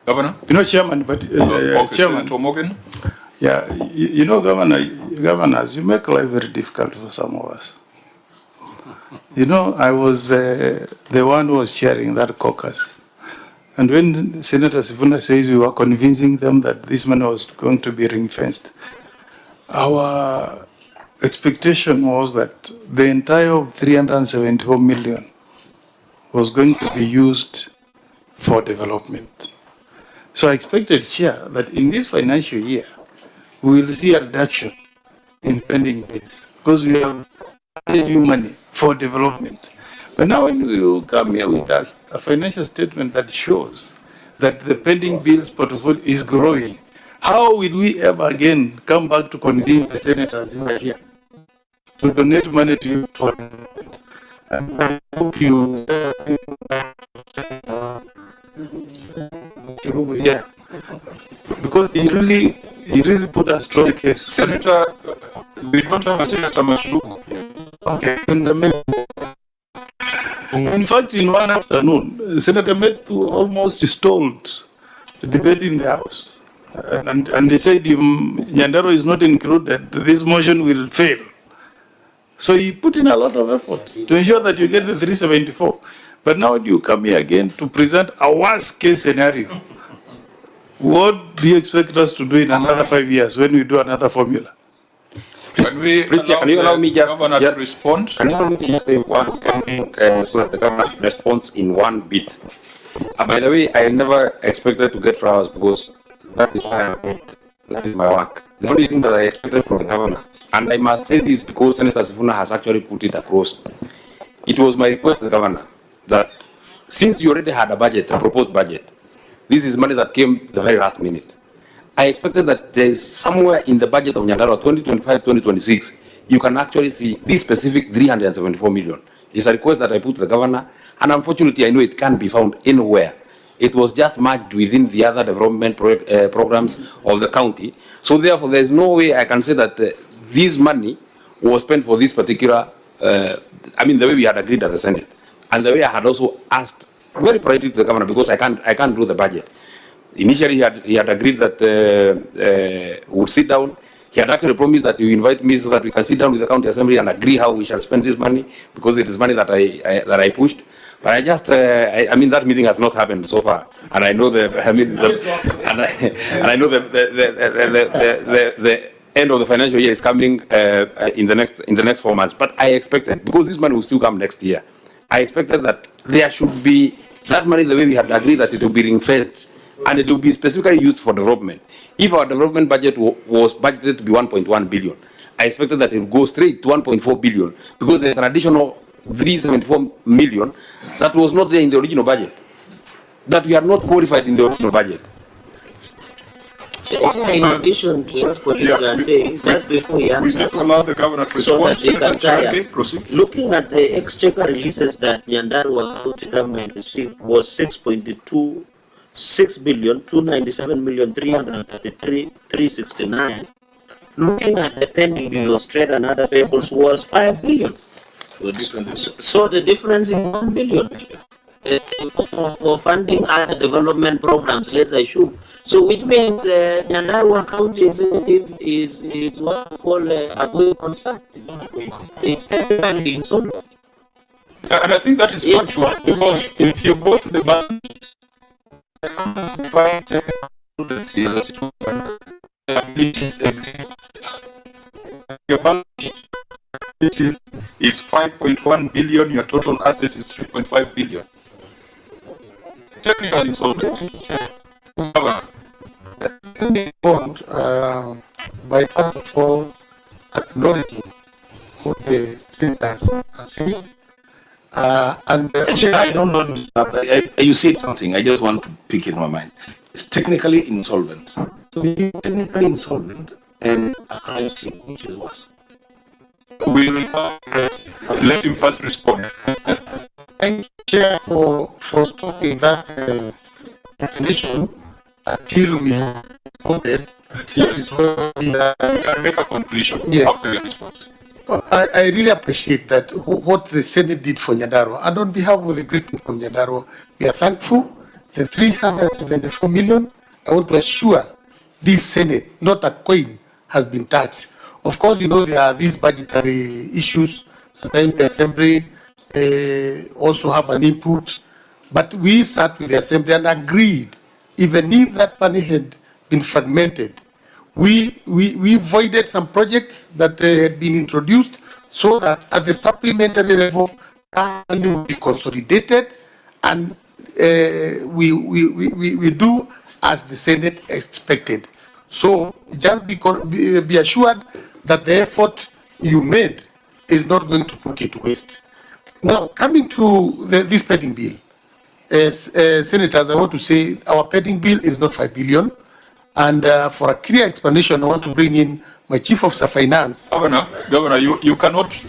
Governor? You know, Chairman, but Chairman, Morgan? Yeah, you know, governors, you make life very difficult for some of us. You know, I was the one who was chairing that caucus. And when Senator Sifuna says we were convincing them that this money was going to be ring-fenced, our expectation was that the entire 374 million was going to be used for development. So I expected, Chair, that in this financial year, we will see a reduction in pending bills, because we have new money for development. But now when you come here with us, a financial statement that shows that the pending bills portfolio is growing, how will we ever again come back to convince the senators who are here to donate money to you for development? And I hope you yeah, because he really put a strong case. Senator, we don't have a Senator Mashugu. Okay. In fact, in one afternoon, Senator Methu almost stalled the debate in the House. And they said if Nyandarua is not included, this motion will fail. So he put in a lot of effort to ensure that you get the 374. But now you come here again to present a worst case scenario. What do you expect us to do in another 5 years when we do another formula? Can you allow me just to respond? Can you allow me to just say one thing so that the governor responds in one bit? By the way, I never expected to get flowers, because that is why that is my work. The only thing that I expected from the governor, and I must say this because Senator Sifuna has actually put it across, it was my request to the governor that since you already had a budget, a proposed budget, this is money that came the very last minute. I expected that there is somewhere in the budget of Nyandarua 2025-2026, you can actually see this specific 374 million. It's a request that I put to the governor, and unfortunately I know it can't be found anywhere. It was just merged within the other development programs of the county. So therefore there is no way I can say that this money was spent for this particular, the way we had agreed at the Senate. And the way I had also asked very politely to the governor, because I can't do the budget. Initially, he had agreed that we would sit down. He had actually promised that he would invite me so that we can sit down with the county assembly and agree how we shall spend this money, because it is money that I pushed. But I just, that meeting has not happened so far, and I know the end of the financial year is coming in the next 4 months. But I expected, because this money will still come next year, I expected that there should be that money the way we had agreed that it will be ring-fenced and it will be specifically used for development. If our development budget was budgeted to be 1.1 billion, I expected that it would go straight to 1.4 billion because there's an additional 374 million that was not there in the original budget, that we are not qualified in the original budget. In addition to what colleagues are saying, just before he answers, allow the governor to so that respond. they can tire. Okay, proceed. Looking at the exchequer releases that Nyandarua County government received was 6.26 billion, 297,333,369. Looking at the pending bills, trade and other payables was 5 billion. So the difference is 1 billion. For funding other development programs, let's assume. So which means Nyandarua County Executive is what we call a going concern. It's technically insolvent. And I think that is factual, because if you go to the bank, your balance sheet is 5.1 billion, your total assets is 3.5 billion. Technically insolvent. Bond, by first of all acknowledging what the senators have said, Actually, I don't know. You said something. I just want to pick it in my mind. It's technically insolvent. So you're technically insolvent and a crime scene, which is worse. We will let him first respond. Thank you, Chair, for stopping that definition until we have voted. Yes, we can make a conclusion after your response. I really appreciate that what the Senate did for Nyandarua. And on behalf of the great people of Nyandarua, we are thankful. The 374 million, I want to assure this Senate, not a coin has been touched. Of course, you know, there are these budgetary issues. Sometimes the Assembly also have an input. But we sat with the Assembly and agreed, even if that money had been fragmented, we voided some projects that had been introduced so that at the supplementary level, money will be consolidated and we do as the Senate expected. So just be assured that the effort you made is not going to put it to waste. Now, coming to this pending bill, Senators, I want to say our pending bill is not 5 billion. And for a clear explanation, I want to bring in my Chief Officer Finance. Governor, you cannot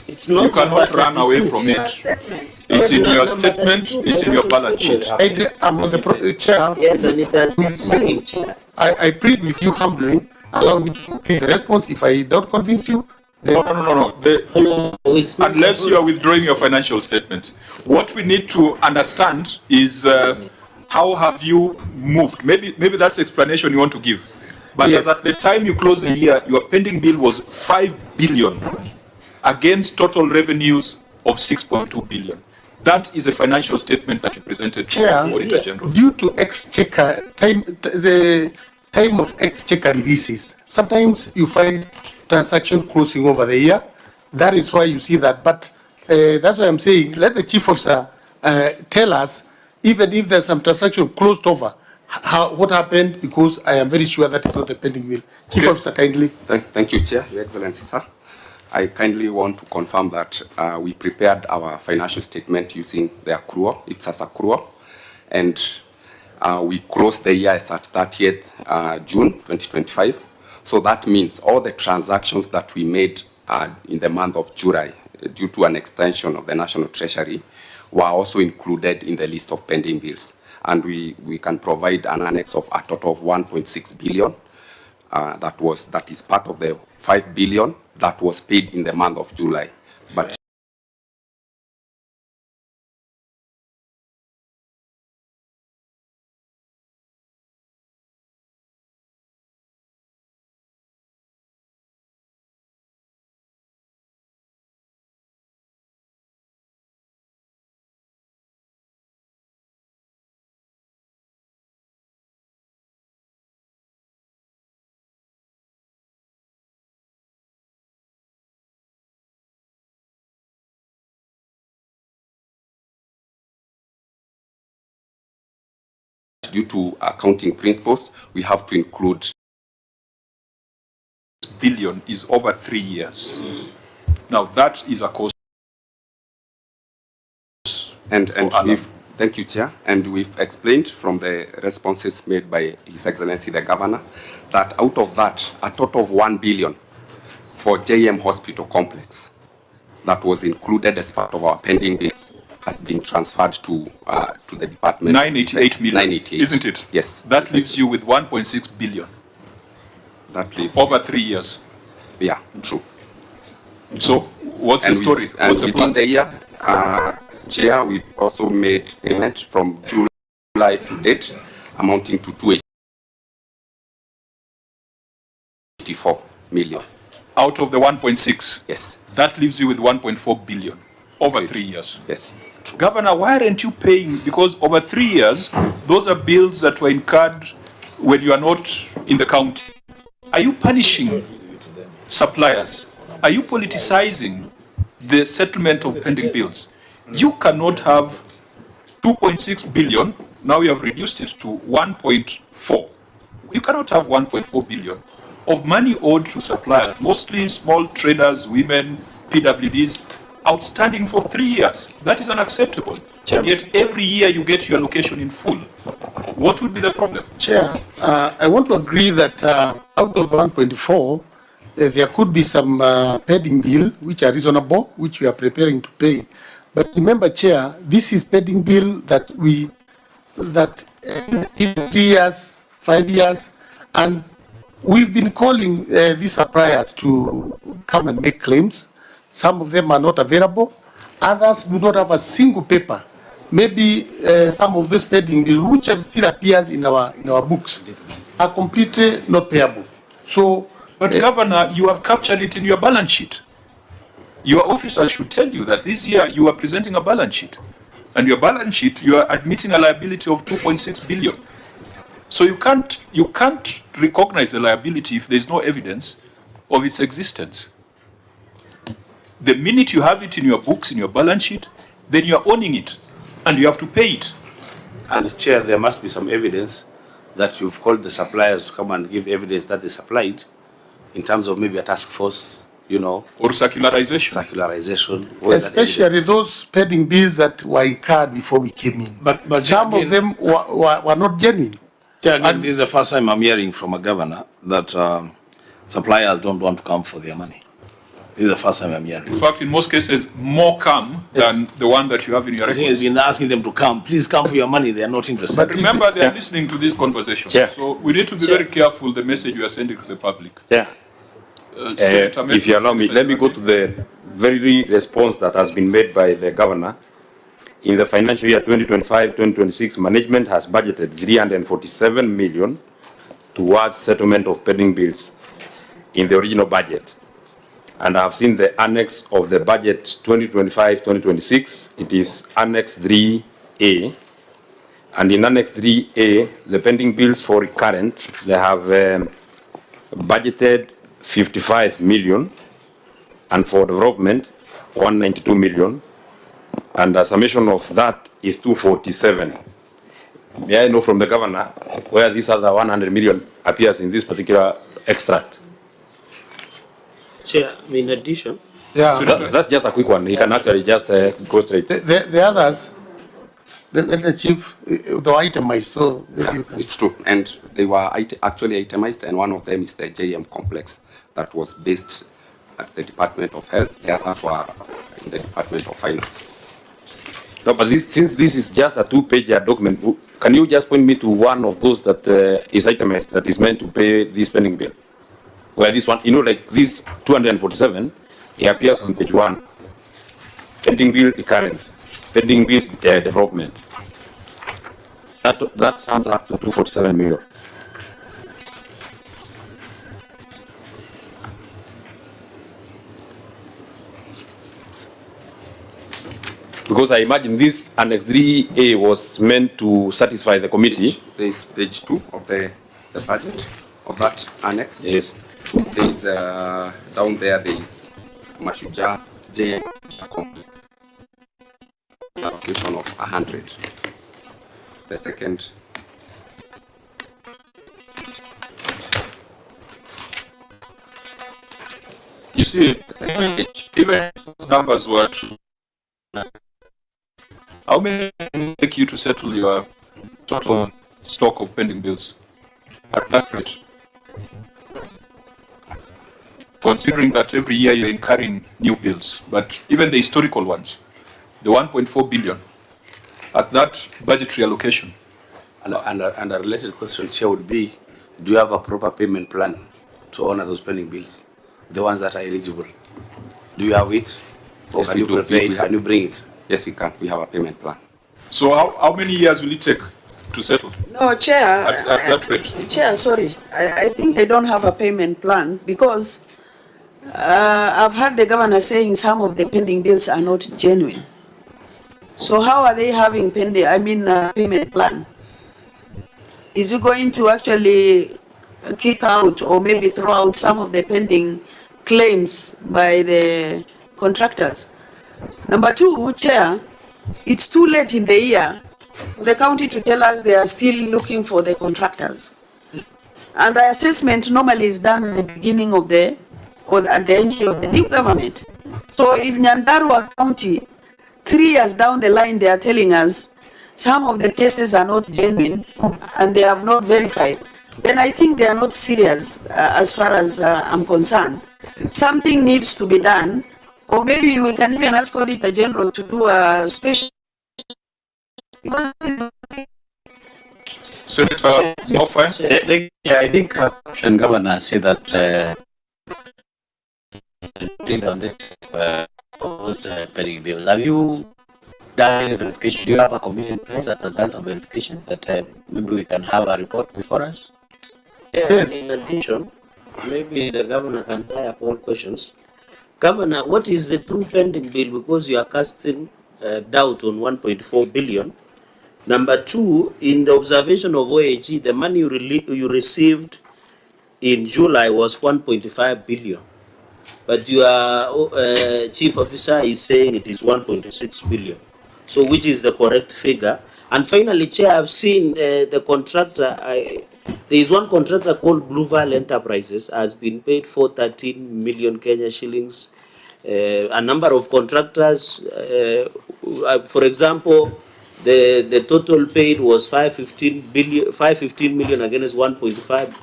run away from it. It's in your statement, it's in your balance sheet. I'm on the chair. Yes, and it has been saying. I plead with you humbly, allow me to take the response. If I don't convince you, No. Unless you are withdrawing your financial statements. What we need to understand is how have you moved? Maybe that's the explanation you want to give. But Yes. at the time you close the year, your pending bill was 5 billion against total revenues of 6.2 billion. That is a financial statement that you presented to the Auditor General. Due to exchequer the time of exchequer releases, sometimes you find transaction closing over the year. That is why you see that. But that's why I'm saying, let the Chief Officer tell us, even if there's some transaction closed over, what happened, because I am very sure that is not a pending bill. Chief Officer, kindly. Thank you, Chair, Your Excellency, sir. I kindly want to confirm that we prepared our financial statement using the accrual. It's as accrual. And we closed the year as at 30th June 2025. So that means all the transactions that we made in the month of July, due to an extension of the National Treasury, were also included in the list of pending bills. And we can provide an annex of a total of 1.6 billion. That is part of the 5 billion that was paid in the month of July. But that due to accounting principles, we have to include billion is over 3 years. Now that is a cost. And thank you, Chair. And we've explained from the responses made by His Excellency the Governor that out of that, a total of 1 billion for JM Hospital Complex that was included as part of our pending bills has been transferred to the department. 988 million, 988. isn't it? Yes. That leaves you with 1.6 billion. That leaves over 3 years. Yeah, true. So what's the story? What's the plan? Within the year, Chair, we've also made payment from July to date amounting to 284 million. Out of the 1.6? Yes. That leaves you with 1.4 billion over 3 years. Yes. Governor, why aren't you paying? Because over 3 years, those are bills that were incurred when you are not in the county. Are you punishing suppliers? Are you politicizing the settlement of pending bills? You cannot have 2.6 billion, now you have reduced it to 1.4. You cannot have 1.4 billion of money owed to suppliers, mostly small traders, women, PWDs, outstanding for 3 years. That is unacceptable. Chairman. Yet every year you get your allocation in full. What would be the problem? Chair, I want to agree that out of 1.4, there could be some pending bill which are reasonable, which we are preparing to pay. But remember, Chair, this is pending bill that in 3 years, 5 years, and we've been calling these suppliers to come and make claims. Some of them are not available. Others do not have a single paper. Maybe some of those pending bills, which have still appears in our books, are completely not payable. So, but Governor, you have captured it in your balance sheet. Your officers should tell you that this year you are presenting a balance sheet, and your balance sheet you are admitting a liability of 2.6 billion. So you can't recognize the liability if there is no evidence of its existence. The minute you have it in your books, in your balance sheet, then you are owning it, and you have to pay it. And Chair, there must be some evidence that you've called the suppliers to come and give evidence that they supplied, in terms of maybe a task force, you know, or circularization. Especially those pending bills that were incurred before we came in. But some of them were not genuine. And this is the first time I'm hearing from a governor that suppliers don't want to come for their money. This is the first time I'm hearing. In fact, in most cases, more come than the one that you have in your records. The thing has been asking them to come. Please come for your money. They are not interested. But remember, they are listening to this conversation. Chair. So we need to be very careful the message we are sending to the public. Yeah. If you allow me, let me go to the very response that has been made by the governor. In the financial year 2025-2026, management has budgeted 347 million towards settlement of pending bills in the original budget. And I have seen the annex of the budget 2025-2026. It is Annex 3A. And in Annex 3A, the pending bills for recurrent, they have budgeted 55 million, and for development, 192 million. And the summation of that is 247. May I know from the governor where this other 100 million appears in this particular extract? Chair, in addition. Yeah. So that's just a quick one. You can actually just go straight. The others, the chief, they were itemized, so you can. It's true, and they were actually itemized, and one of them is the JM complex that was based at the Department of Health. The others were in the Department of Finance. No, but since this is just a two-page document, can you just point me to one of those that is itemized, that is meant to pay this pending bill? Where this one, you know, like this 247, it appears on page 1. Pending bill recurrent, pending bill development. That sums up to 247 million. Because I imagine this Annex 3A was meant to satisfy the committee. There is page 2 of the budget of that annex. Yes. There is down there is Mashuja JM complex, allocation of 100. The second You see, even if numbers were true, how many take you to settle your total stock of pending bills at that rate? Considering that every year you're incurring new bills, but even the historical ones, the 1.4 billion, at that budgetary allocation. And a related question here would be, do you have a proper payment plan to honor those pending bills? The ones that are eligible. Do you have it? Or Yes, can you we do. prepare it? Can you bring it? Yes, we can. We have a payment plan. So how many years will it take to settle? No, Chair. At that rate? Chair, sorry. I think they don't have a payment plan because I've heard the governor saying some of the pending bills are not genuine. So how are they having payment plan? Is he going to actually kick out or maybe throw out some of the pending claims by the contractors? Number two, Chair, it's too late in the year for the county to tell us they are still looking for the contractors. And the assessment normally is done at the beginning of at the entry of the new government. So if Nyandarua County, 3 years down the line, they are telling us some of the cases are not genuine and they have not verified, then I think they are not serious as far as I'm concerned. Something needs to be done, or maybe we can even ask Auditor General to do a special. Senator Mofai? I think Governor said that pending bills. Have you done any verification? Do you have a commission place that has done some verification that maybe we can have a report before us? Yes. In addition, maybe the governor can tie up all questions. Governor, what is the true pending bill? Because you are casting doubt on 1.4 billion. Number two, in the observation of OAG, the money you received in July was 1.5 billion. But your chief officer is saying it is 1.6 billion. So which is the correct figure? And finally, Chair, I've seen the contractor, there is one contractor called Blue Valley Enterprises, has been paid for 13 million Kenya shillings. A number of contractors, for example, the total paid was 515 million against 1.5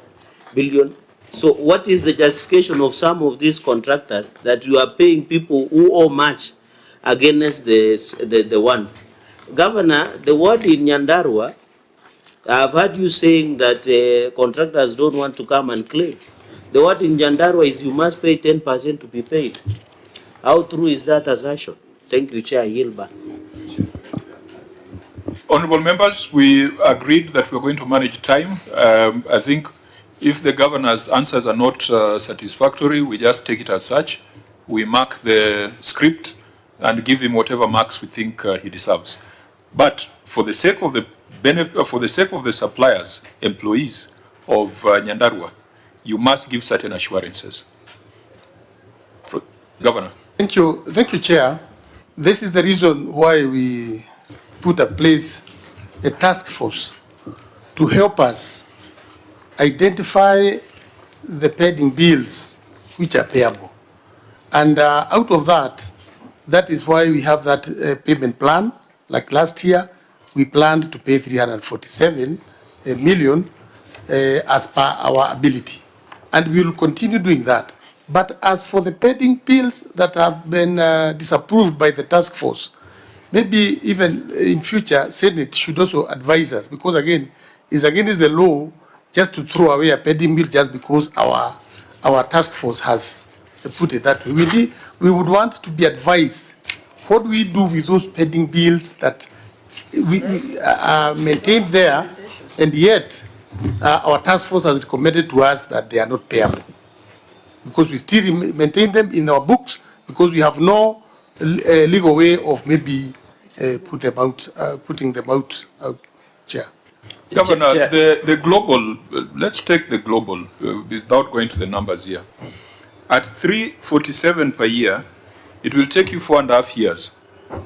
billion. So what is the justification of some of these contractors that you are paying people who owe much against the one? Governor, the word in Nyandarua, I've heard you saying that contractors don't want to come and claim. The word in Nyandarua is you must pay 10% to be paid. How true is that assertion? Thank you, Chair. Yield back. Honorable members, we agreed that we're going to manage time. I think if the governor's answers are not satisfactory, we just take it as such. We mark the script and give him whatever marks we think he deserves. But for the sake of the for the sake of the suppliers, employees of Nyandarua, you must give certain assurances. Governor. Thank you, Chair. This is the reason why we put in place a task force to help us identify the pending bills which are payable. And out of that, that is why we have that payment plan. Like last year, we planned to pay 347 million as per our ability. And we will continue doing that. But as for the pending bills that have been disapproved by the task force, maybe even in future, Senate should also advise us, because again, it's against the law just to throw away a pending bill just because our task force has put it that way. We would want to be advised what we do with those pending bills that we are maintained there, and yet our task force has recommended to us that they are not payable, because we still maintain them in our books because we have no legal way of maybe putting them out, Chair. Governor, the global, let's take the global without going to the numbers here. At 347 per year, it will take you 4.5 years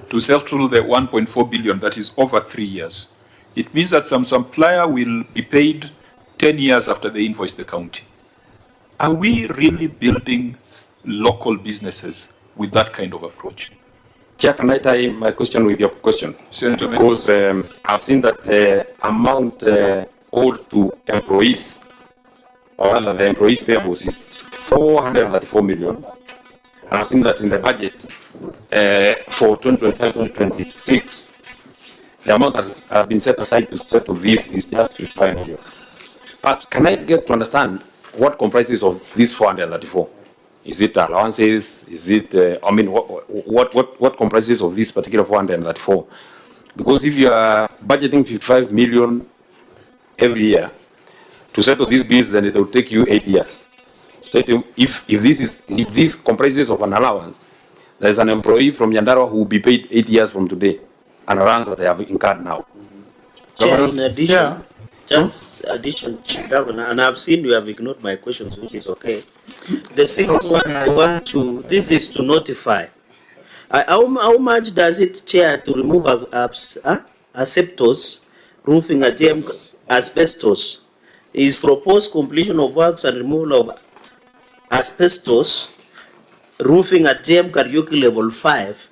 to settle the 1.4 billion, that is over 3 years. It means that some supplier will be paid 10 years after they invoice the county. Are we really building local businesses with that kind of approach? Chair, can I tie my question with your question? Senator Because I've seen that the amount owed to employees, or rather the employees' payables, is 434 million. And I've seen that in the budget for 2025-2026, the amount that has been set aside to settle this is just 55 million. But can I get to understand what comprises of this 434? Is it allowances? Is it, what comprises of this particular 434? Because if you are budgeting 55 million every year to settle this bills, then it will take you 8 years. So if this comprises of an allowance, there is an employee from Nyandarua who will be paid 8 years from today, an allowance that they have incurred now. Chair, in addition, just addition, Governor, and I've seen you have ignored my questions, which is okay. The second one I want to, this is to notify. How much does it, Chair, to remove asbestos, roofing, asbestos? Is proposed completion of works and removal of asbestos, roofing at JM Karaoke level 5.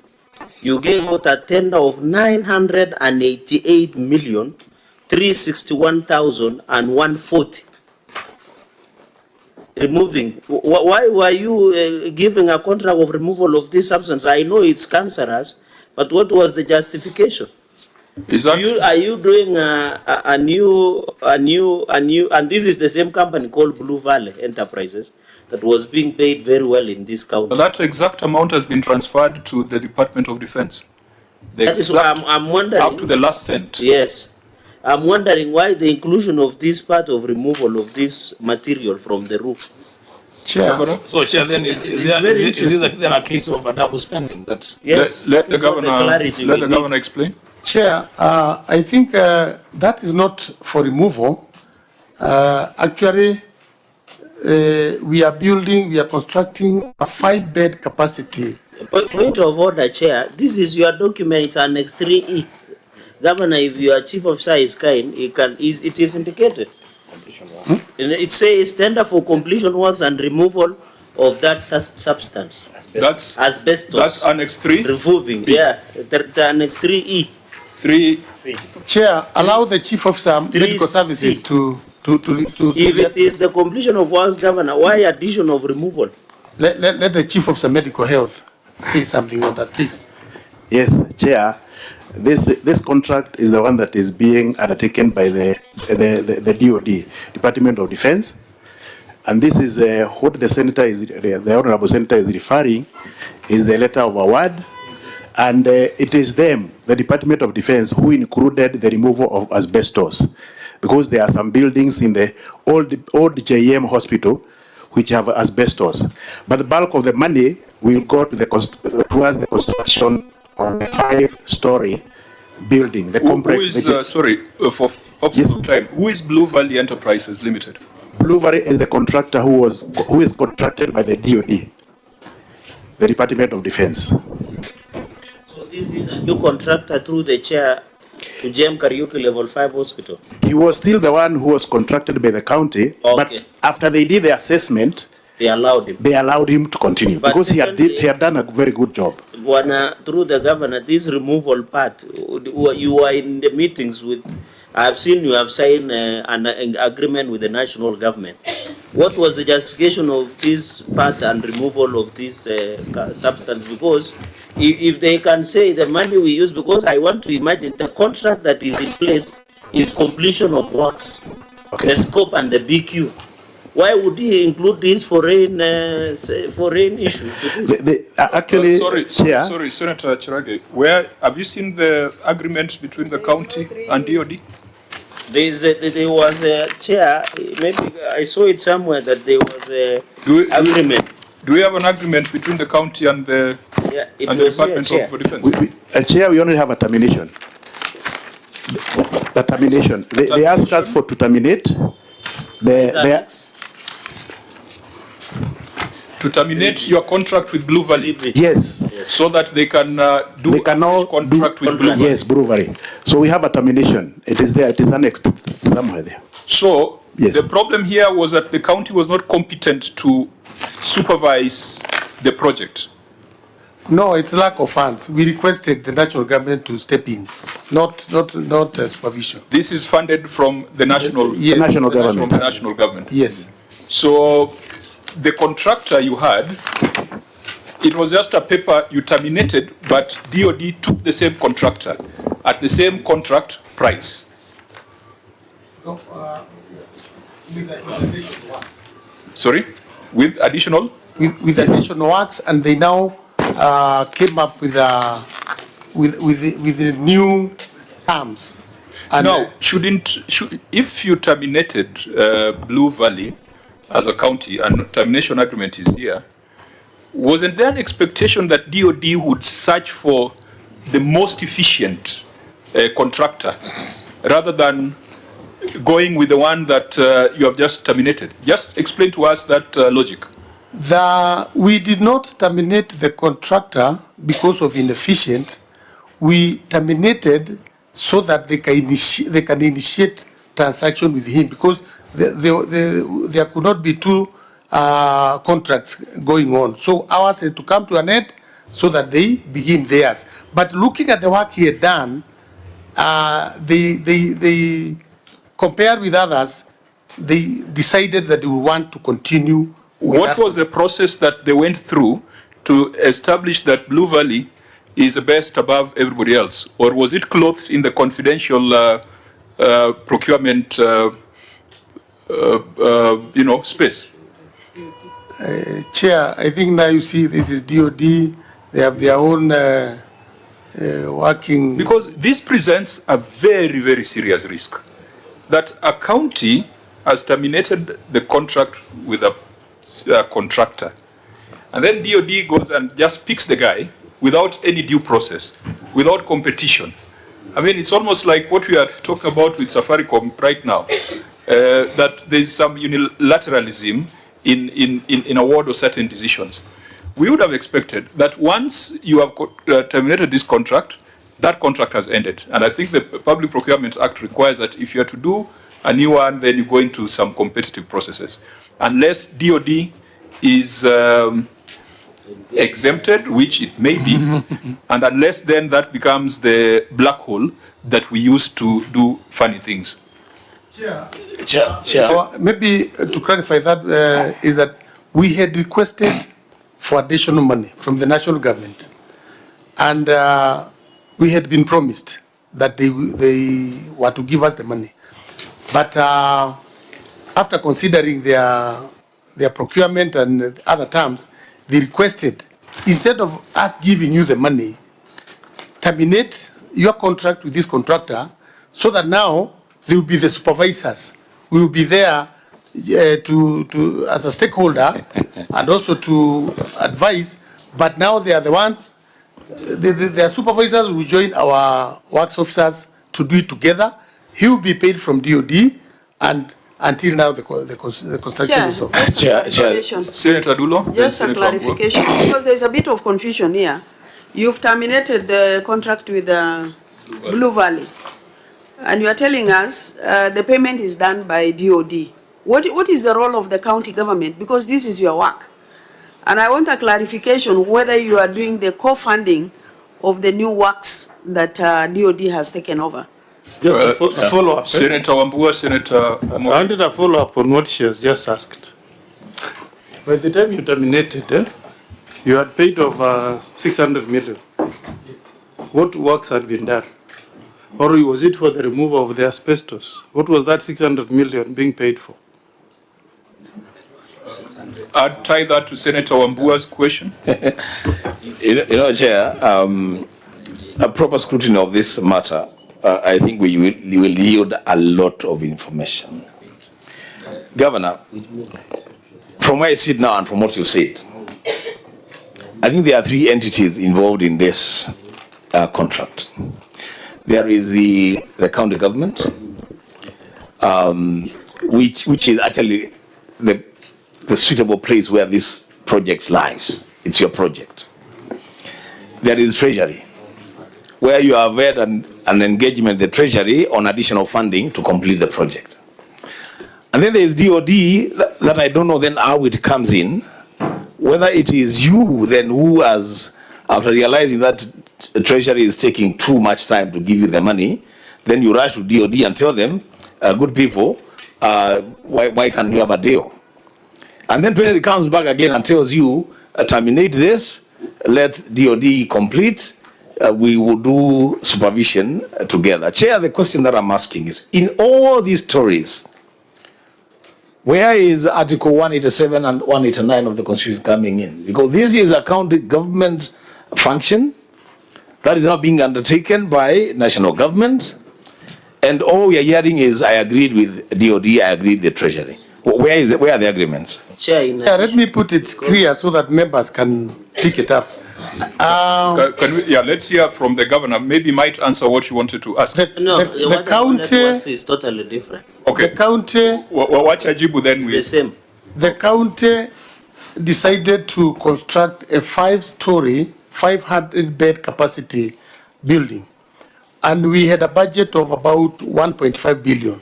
You gave out a tender of 988,361,140. Removing. Why were you giving a contract of removal of this substance? I know it's cancerous, but what was the justification? Are you doing a new, and this is the same company called Blue Valley Enterprises that was being paid very well in this county. That exact amount has been transferred to the Department of Defense. That is why I'm wondering. Up to the last cent. Yes. I'm wondering why the inclusion of this part of removal of this material from the roof. Chair. So, Chair, then is this a case of a double spending? Yes. Let the governor explain. Chair, I think that is not for removal. Actually, we are constructing a 5-bed capacity. Point of order, Chair. This is your document, it's Annex 3E. Governor, if your chief officer is kind, it is indicated. It says tender for completion works and removal of that substance. That's asbestos. That's Annex 3? Removing, yeah. The Annex 3E. 3C. Chair, allow the chief officer medical services to if it is the completion of works, Governor, why addition of removal? Let the chief officer medical health say something on that, please. Yes, Chair. This contract is the one that is being undertaken by the DOD, Department of Defense, and this is what the honorable senator is referring is the letter of award, and it is them, the Department of Defense, who included the removal of asbestos, because there are some buildings in the old JM hospital which have asbestos, but the bulk of the money will go to towards the construction of the 5-story building, the complex. Who is Blue Valley Enterprises Limited? Blue Valley is the contractor who is contracted by the DOD, the Department of Defense. So this is a new contractor through the chair to JM Karaoke level 5 hospital. He was still the one who was contracted by the county, but after they did the assessment, they allowed him to continue, but because he had done a very good job. Through the governor, this removal part, you are in the meetings with, I've seen you have signed an agreement with the national government. What was the justification of this part and removal of this substance? Because if they can say the money we use, because I want to imagine the contract that is in place is completion of works, the scope and the BQ. Why would he include this foreign issue? Actually, sorry, Senator Cherargei. Where have you seen the agreement between the county and DOD? There was a chair. Maybe I saw it somewhere that there was a agreement. Do we have an agreement between the county and the Department of Defense? Chair, we only have a termination. The termination. They asked us to terminate. To terminate your contract with Blue Valley? Yes. So that they can do contract with Blue Valley? Yes, Blue Valley. So we have a termination. It is there. It is annexed somewhere there. So the problem here was that the county was not competent to supervise the project? No, it's lack of funds. We requested the national government to step in, not supervision. This is funded from the national, Yes. National government. From the national government. Yes. So the contractor you had, it was just a paper you terminated, but DOD took the same contractor at the same contract price. Sorry? With additional? With additional works, and they now came up with the new terms. And now, if you terminated Blue Valley as a county and termination agreement is here, wasn't there an expectation that DOD would search for the most efficient contractor rather than going with the one that you have just terminated? Just explain to us that logic. We did not terminate the contractor because of inefficient. We terminated so that they can initiate transaction with him, because there could not be two contracts going on. So ours is to come to an end so that they begin theirs. But looking at the work he had done, they compared with others, they decided that they would want to continue. What was the process that they went through to establish that Blue Valley is the best above everybody else? Or was it clothed in the confidential procurement space? Chair, I think now you see this is DOD, they have their own working. Because this presents a very, very serious risk that a county has terminated the contract with a contractor, and then DOD goes and just picks the guy without any due process, without competition. I mean, it's almost like what we are talking about with Safaricom right now, that there's some unilateralism in award of certain decisions. We would have expected that once you have terminated this contract, that contract has ended. And I think the Public Procurement Act requires that if you are to do a new one, then you go into some competitive processes. Unless DOD is exempted, which it may be, and unless then that becomes the black hole that we use to do funny things. Maybe to clarify that is that we had requested for additional money from the national government, and we had been promised that they were to give us the money, but after considering their procurement and other terms, they requested, instead of us giving you the money, terminate your contract with this contractor so that now they will be the supervisors. We will be there to as a stakeholder and also to advise, but now they are the ones, their supervisors will join our works officers to do it together. He will be paid from DOD, and until now the construction is over. Senator Dulo. Just a clarification, because there's a bit of confusion here. You've terminated the contract with Blue Valley, and you are telling us the payment is done by DOD. What is the role of the county government? Because this is your work. And I want a clarification whether you are doing the co-funding of the new works that DOD has taken over. Just a follow-up. Senator Wambua, Senator I wanted a follow-up on what she has just asked. By the time you terminated, you had paid over 600 million. What works had been done? Or was it for the removal of the asbestos? What was that 600 million being paid for? I'd tie that to Senator Wambua's question. Chair, a proper scrutiny of this matter, I think we will yield a lot of information. Governor, from where I sit now and from what you said, I think there are three entities involved in this contract. There is the county government, which is actually the suitable place where this project lies. It's your project. There is Treasury, where you have had an engagement with the Treasury on additional funding to complete the project. And then there is DOD that I don't know then how it comes in, whether it is you then who has, after realizing that the Treasury is taking too much time to give you the money, then you rush to DOD and tell them, good people, why can't we have a deal? And then Treasury comes back again and tells you, terminate this, let DOD complete, we will do supervision together. Chair, the question that I'm asking is, in all these stories, where is Article 187 and 189 of the Constitution coming in? Because this is a county government function that is now being undertaken by national government, and all we are hearing is, I agreed with DOD, I agreed with the Treasury. Where are the agreements? Chair, let me put it clear so that members can pick it up. Let's hear from the governor. Maybe might answer what you wanted to ask. The county is totally different. Okay. The county. What Ajibu then? The same. The county decided to construct a 5-story, 500-bed capacity building, and we had a budget of about 1.5 billion.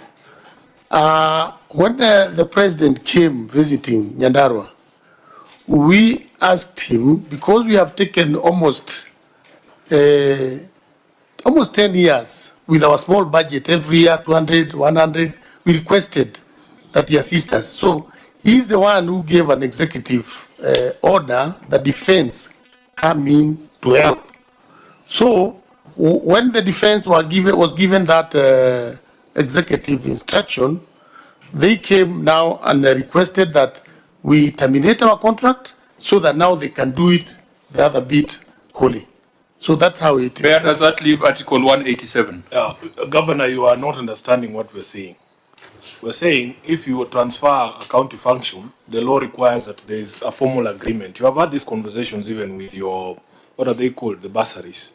When the president came visiting Nyandarua, we asked him, because we have taken almost 10 years with our small budget, every year 200, 100, we requested that he assist us. So he's the one who gave an executive order that defense come in to help. So when the defense was given that executive instruction, they came now and requested that we terminate our contract so that now they can do it the other bit wholly. So that's how it is. Where does that leave Article 187? Governor, you are not understanding what we're saying. We're saying if you transfer a county function, the law requires that there is a formal agreement. You have had these conversations even with your, what are they called, the bursaries.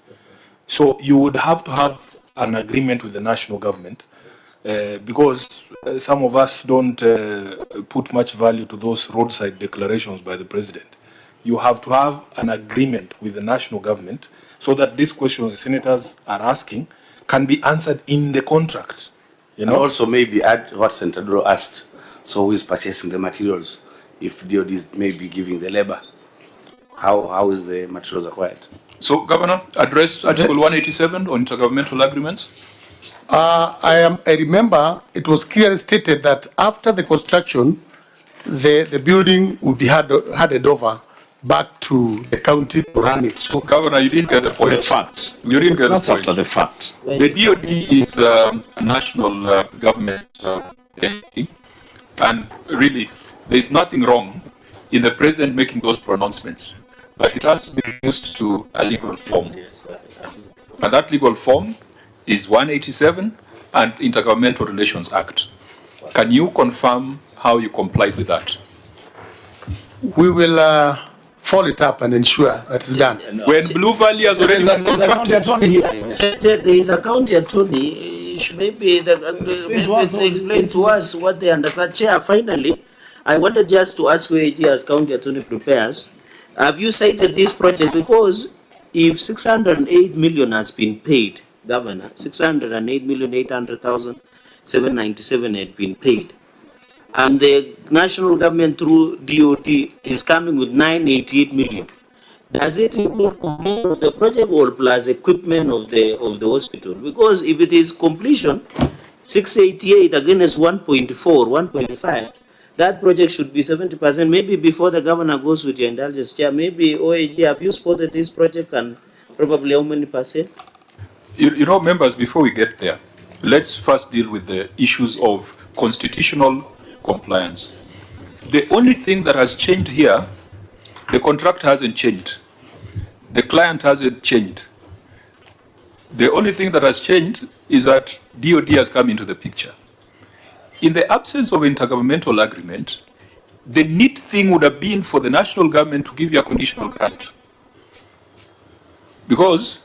So you would have to have an agreement with the national government because some of us don't put much value to those roadside declarations by the president. You have to have an agreement with the national government so that these questions the senators are asking can be answered in the contract. You know? And also maybe add what Senator Duro asked. So who is purchasing the materials? If DOD is maybe giving the labor, how is the materials acquired? So, Governor, address Article 187 on intergovernmental agreements. I remember it was clearly stated that after the construction, the building would be handed over back to the county to run it. So, Governor, you didn't get the point. The fact. You didn't get That's the point. after the fact. The DOD is a national government entity, and really, there is nothing wrong in the president making those pronouncements, but it has to be reduced to a legal form. And that legal form is 187 and Intergovernmental Relations Act. Can you confirm how you complied with that? we will follow it up and ensure that it's done. When Blue Valley has already There is a county attorney. Maybe explain to us what they understand. Chair, finally, I wanted just to ask UAG as county attorney prepares, have you cited this project? Because if 608 million has been paid, Governor, 608,800,797 had been paid, and the national government through DOT is coming with 988 million. Does it include completion of the project or plus equipment of the hospital? Because if it is completion, 688 against 1.4, 1.5, that project should be 70%. Maybe before the governor goes with your indulgence, Chair, maybe OAG, have you spotted this project and probably how many percent? You know, members, before we get there, let's first deal with the issues of constitutional compliance. The only thing that has changed here, the contract hasn't changed. The client hasn't changed. The only thing that has changed is that DOD has come into the picture. In the absence of intergovernmental agreement, the neat thing would have been for the national government to give you a conditional grant. Because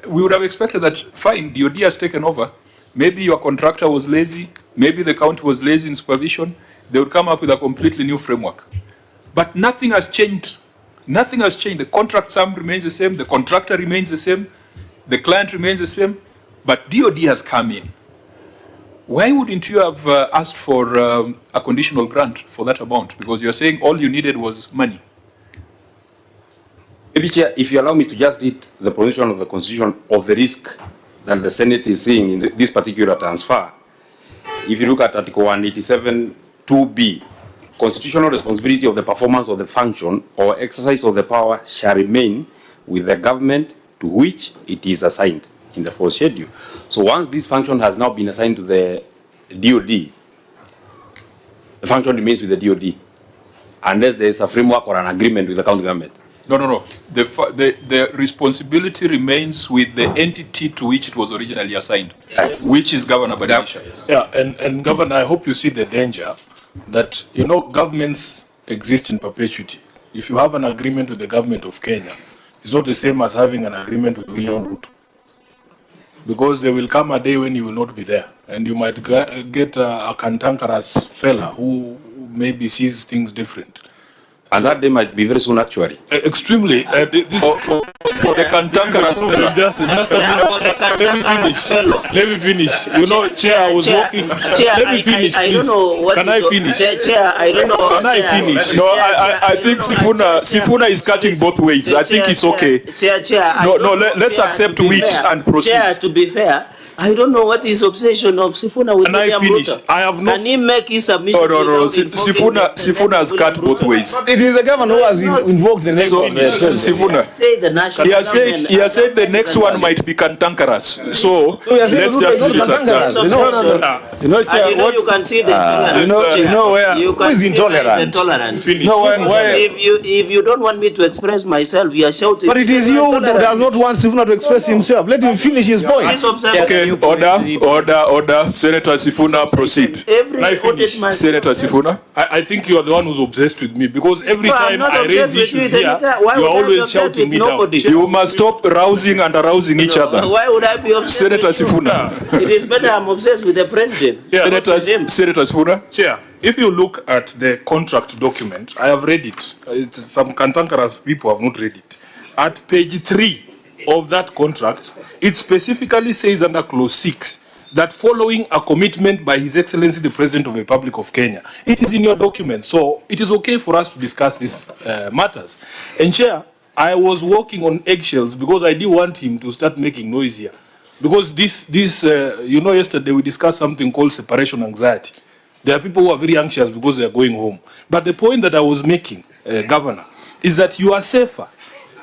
we would have expected that, fine, DOD has taken over. Maybe your contractor was lazy. Maybe the county was lazy in supervision. They would come up with a completely new framework. But nothing has changed. Nothing has changed. The contract sum remains the same. The contractor remains the same. The client remains the same. But DOD has come in. Why wouldn't you have asked for a conditional grant for that amount? Because you're saying all you needed was money. Maybe, Chair, if you allow me to just read the provision of the Constitution of the risk that the Senate is seeing in this particular transfer. If you look at Article 187 2B, constitutional responsibility of the performance of the function or exercise of the power shall remain with the government to which it is assigned in the fourth schedule. So once this function has now been assigned to the DOD, the function remains with the DOD, unless there is a framework or an agreement with the county government. No. The responsibility remains with the entity to which it was originally assigned, which is Governor Badisha. Yeah, and Governor, I hope you see the danger that, you know, governments exist in perpetuity. If you have an agreement with the government of Kenya, it's not the same as having an agreement with William Ruto. Because there will come a day when you will not be there, and you might get a cantankerous fella who maybe sees things different. And that day might be very soon, actually. Extremely. For the cantankerous fella. Let me finish. You know, Chair, I was walking. Let me finish, I don't know what. Can I finish? Chair, I don't know. Can I finish? No, I think Sifuna is cutting both ways. I think it's okay. Chair. Let's accept which and proceed. Chair, to be fair, I don't know what is obsession of Sifuna with William Ruto. I have not. Can he make his submission? No. Sifuna has cut both ways. It is the governor who has invoked the name of the president. Sifuna. Say the national He has said the next one might be cantankerous. So let's just leave it at that. No. You can see the intolerance. You know where? You can Who is see intolerant? the tolerance. Where? If you don't want me to express myself, you are shouting. But it is you who does not want Sifuna to express himself. Let him finish his point. Okay, order. Senator Sifuna, proceed. Senator Sifuna. I think you are the one who's obsessed with me, because every time I raise issues here, you are always shouting me down. You must stop rousing and arousing each other. Why would I be obsessed Senator with you? Sifuna. It is better I'm obsessed with the president. Senator Sifuna. Chair, if you look at the contract document, I have read it. Some cantankerous people have not read it. At page 3 of that contract, it specifically says under clause 6 that following a commitment by His Excellency the President of the Republic of Kenya. It is in your document, so it is okay for us to discuss these matters. And Chair, I was walking on eggshells because I didn't want him to start making noise here. Because you know, yesterday we discussed something called separation anxiety. There are people who are very anxious because they are going home. But the point that I was making, Governor, is that you are safer.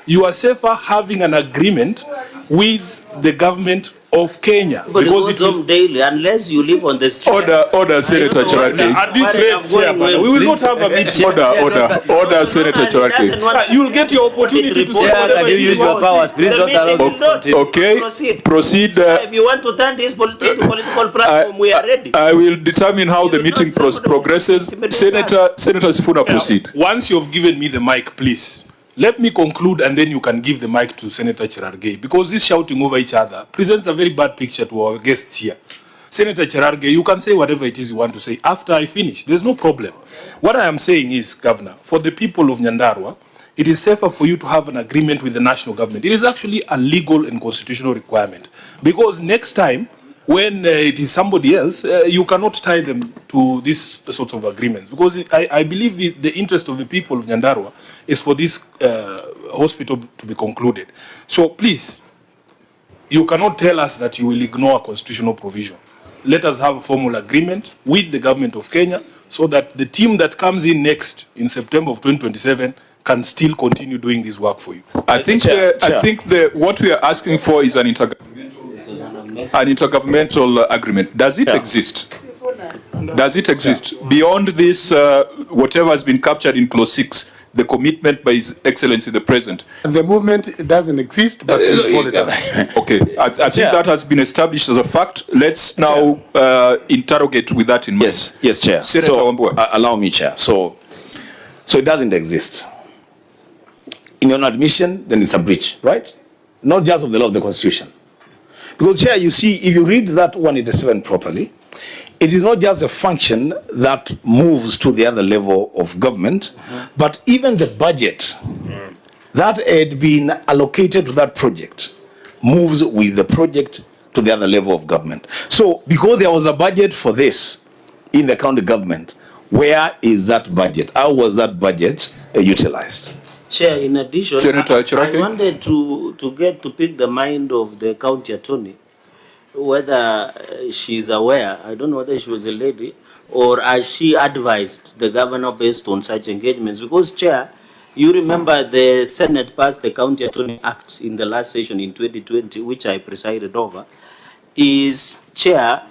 You are safer having an agreement with the government of Kenya. But because it goes home daily, unless you live on the street. Order, Senator Cherargei. At this rate, Chairman, we will not have a meeting. Order, Senator Cherargei. You will get your opportunity to say whatever you use your powers. Please don't allow. Okay, proceed. If you want to turn this political platform, we are ready. I will determine how the meeting progresses. Senator Sifuna, proceed. Once you have given me the mic, please. Let me conclude, and then you can give the mic to Senator Cherargei, because this shouting over each other presents a very bad picture to our guests here. Senator Cherargei, you can say whatever it is you want to say after I finish. There's no problem. What I am saying is, Governor, for the people of Nyandarua, it is safer for you to have an agreement with the national government. It is actually a legal and constitutional requirement, because next time, when it is somebody else, you cannot tie them to this sort of agreements. Because I believe the interest of the people of Nyandarua is for this hospital to be concluded. So please, you cannot tell us that you will ignore a constitutional provision. Let us have a formal agreement with the government of Kenya so that the team that comes in next in September of 2027 can still continue doing this work for you. I think what we are asking for is an intergovernmental agreement. Does it exist? Does it exist? Beyond this, whatever has been captured in clause 6, the commitment by His Excellency the President. The movement, it doesn't exist, but we'll follow it up. Okay, I think that has been established as a fact. Let's now interrogate with that in mind. Yes, Chair. Senator Wambua. Allow me, Chair. So it doesn't exist. In your admission, then it's a breach, right? Not just of the law of the Constitution. Because, Chair, you see, if you read that 187 properly, it is not just a function that moves to the other level of government, but even the budget that had been allocated to that project moves with the project to the other level of government. So because there was a budget for this in the county government, where is that budget? How was that budget utilized? Chair, in addition, Senator I wanted to pick the mind of the county attorney, whether she's aware, I don't know whether she was a lady, or has she advised the governor based on such engagements? Because, Chair, you remember the Senate passed the County Attorney Act in the last session in 2020, which I presided over, is, Chair,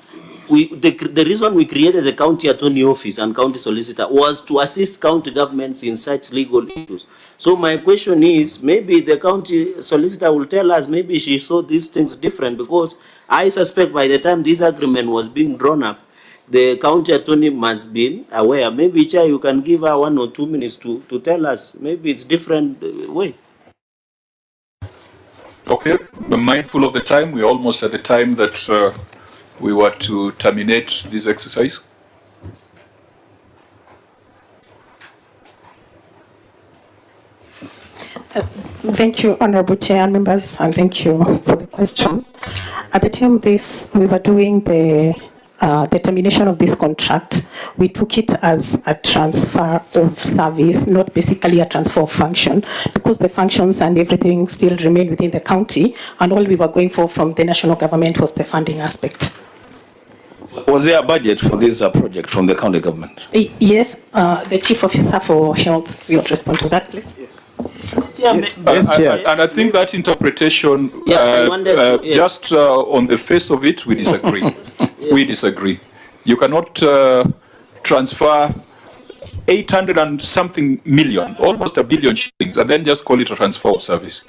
the reason we created the County Attorney Office and County Solicitor was to assist county governments in such legal issues. So my question is, maybe the County Solicitor will tell us, maybe she saw these things different, because I suspect by the time this agreement was being drawn up, the County Attorney must be aware. Maybe, Chair, you can give her 1 or 2 minutes to tell us. Maybe it's different way. Okay, we're mindful of the time. We're almost at the time that we were to terminate this exercise. Thank you, Honorable Chair and members, and thank you for the question. At the time we were doing the termination of this contract, we took it as a transfer of service, not basically a transfer of function, because the functions and everything still remain within the county, and all we were going for from the national government was the funding aspect. Was there a budget for this project from the county government? Yes, the Chief Officer for Health will respond to that, please. Yes. And I think that interpretation, just on the face of it, we disagree. Yes. We disagree. You cannot transfer 800 and something million, almost $1 billion shillings, and then just call it a transfer of service.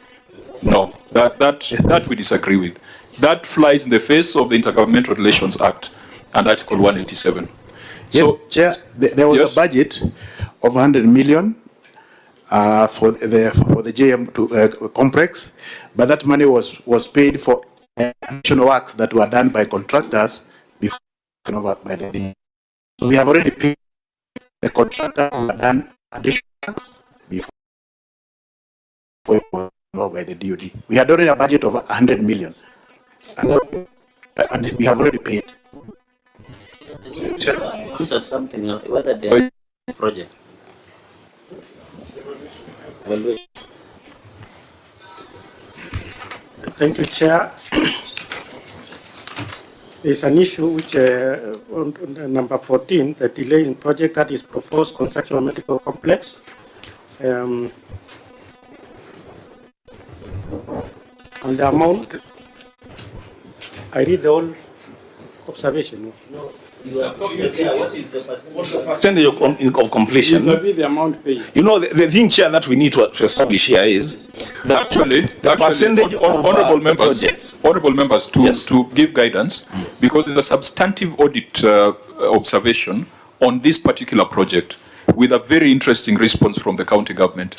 No, that we disagree with. That flies in the face of the Intergovernmental Relations Act and Article 187. Yes, so, Chair, there was a budget of 100 million for the JM complex, but that money was paid for additional works that were done by contractors before by the DOD. So we have already paid the contractor who had done additional works before by the DOD. We had already a budget of 100 million, and we have already paid. This is something else. Whether the project. Thank you, Chair. There's an issue which, on number 14, the delay in project that is proposed construction of medical complex. And the amount, I read the whole observation. No. You are what is the percentage of completion? The amount paid. You know, the thing, Chair, that we need to establish here is that the percentage of honorable members to give guidance, because in the substantive audit observation on this particular project, with a very interesting response from the county government,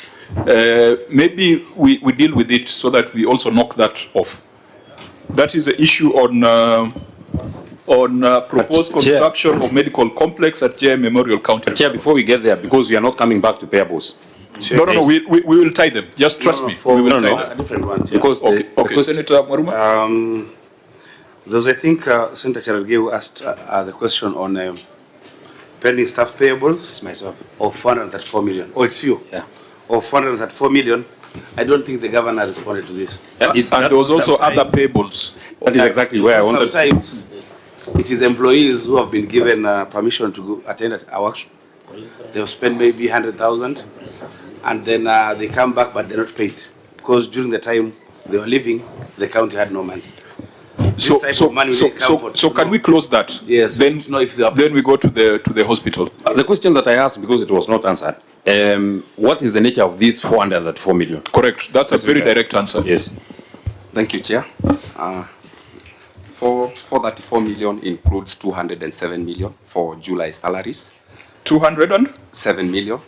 maybe we deal with it so that we also knock that off. That is the issue on proposed construction of medical complex at JM Memorial County. Chair, before we get there, because we are not coming back to payables. No, we will tie them. Just trust me. We will tie them. A different one. Because because Senator Maruma. Those, I think, Senator Cherargei asked the question on pending staff payables. It's myself. Of 434 million. Oh, it's you. Yeah. Of 434 million. I don't think the governor responded to this. And there was also other payables. That is exactly where I wanted. Sometimes it is employees who have been given permission to go attend at our workshop. They'll spend maybe 100,000, and then they come back, but they're not paid because during the time they were leaving, the county had no money. So can we close that? Yes. Then we go to the hospital. The question that I asked, because it was not answered, what is the nature of these 434 million? Correct. That's a very direct answer. Yes. Thank you, Chair. 434 million includes 207 million for July salaries. 207 million.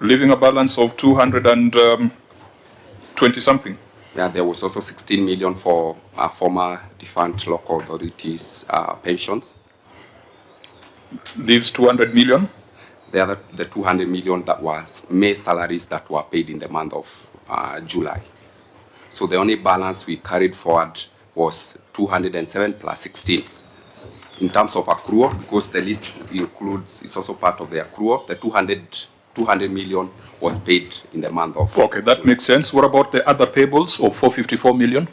Leaving a balance of 220 something. Yeah, there was also 16 million for former defunct local authorities pensions. Leaves 200 million. The 200 million that was May salaries that were paid in the month of July. So the only balance we carried forward was 207 plus 16. In terms of accrual, because the list includes, it's also part of the accrual, the 200 million was paid in the month of... Okay, that makes sense. What about the other payables of 454 million?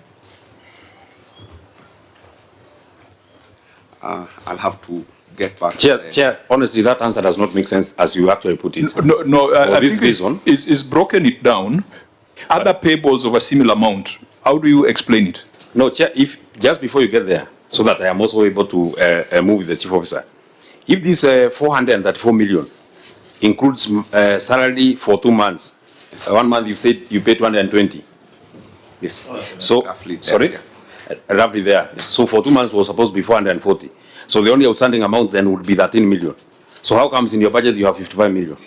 I'll have to get back. Chair, honestly, that answer does not make sense as you actually put it. No, I this think reason, it's broken it down. Other payables of a similar amount. How do you explain it? No, Chair, if just before you get there, so that I am also able to move with the chief officer. If this 434 million includes salary for 2 months, 1 month you said you paid 220. Yes. So, roughly there, sorry? Yeah. Roughly there. So for 2 months was supposed to be 440. So the only outstanding amount then would be 13 million. So how comes in your budget you have 55 million?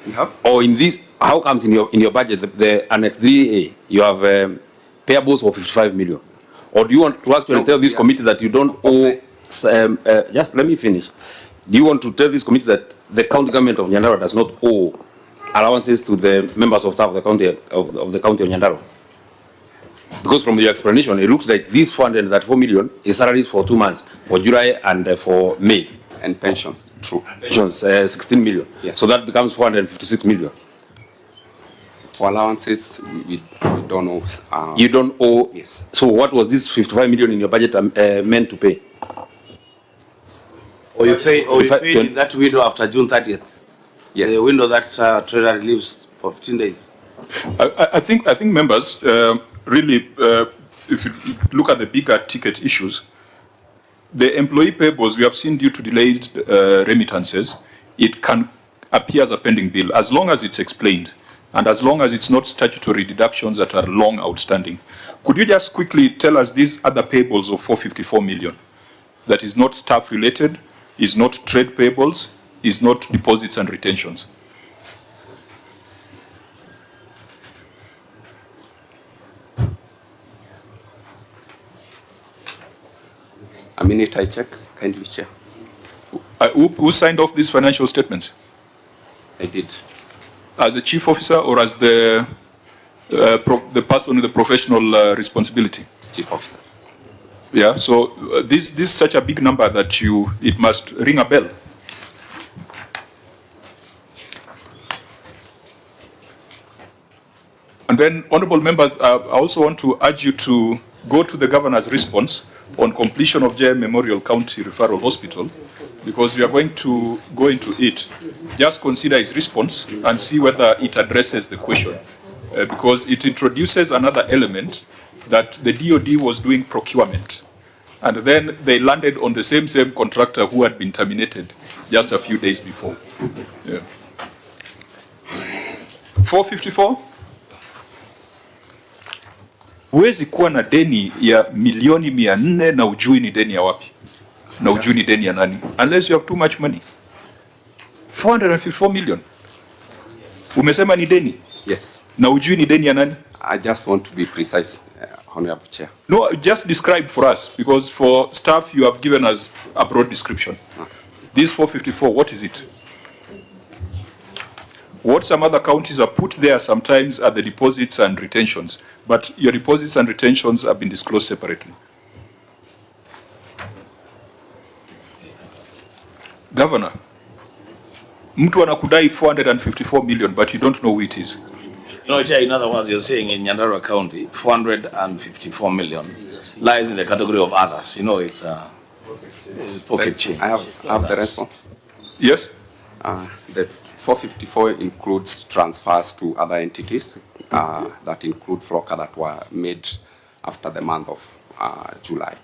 You have? Or in this, how comes in your budget, the Annex 3A, you have payables of 55 million? Or do you want to actually tell this committee that you don't owe, just let me finish. Do you want to tell this committee that the county government of Nyandarua does not owe allowances to the members of staff of the county of Nyandarua? Because from your explanation, it looks like this 434 million is salaries for 2 months, for July and for May. And pensions, true. Pensions, 16 million. Yes. So that becomes 456 million. For allowances, we don't know. You don't owe? Yes. So what was this 55 million in your budget meant to pay? Or you paid in that window after June 30th? Yes. The window that Treasury leaves for 15 days. I think members, really, if you look at the bigger ticket issues, the employee payables we have seen due to delayed remittances, it can appear as a pending bill as long as it's explained and as long as it's not statutory deductions that are long outstanding. Could you just quickly tell us these other payables of 454 million that is not staff related, is not trade payables, is not deposits and retentions? A minute, I check. Kindly, Chair. Who signed off these financial statements? I did. As a chief officer or as the person with the professional responsibility? Chief officer. Yeah. So this is such a big number that it must ring a bell. And then, honourable members, I also want to urge you to go to the governor's response on completion of JM Memorial County Referral Hospital, because we are going to go into it. Just consider his response and see whether it addresses the question, because it introduces another element that the DOD was doing procurement, and then they landed on the same contractor who had been terminated just a few days before. Yeah. 454. Huwezi kuwa na deni ya milioni 400 na ujui ni deni ya wapi, na ujui ni deni ya nani, unless you have too much money. 454 million. Umesema ni deni? Yes. Na ujui ni deni ya nani? I just want to be precise, Honorable Chair. No, just describe for us, because for staff you have given us a broad description. Okay. This 454, what is it? What some other counties are put there sometimes are the deposits and retentions, but your deposits and retentions have been disclosed separately. Governor, mtu anakudai 454 million, but you don't know who it is. No, Chair, in other words, you're saying in Nyandarua County, 454 million lies in the category of others. You know, it's pocket change. I have the response. Yes. The 454 includes transfers to other entities that include Flocker that were made after the month of July.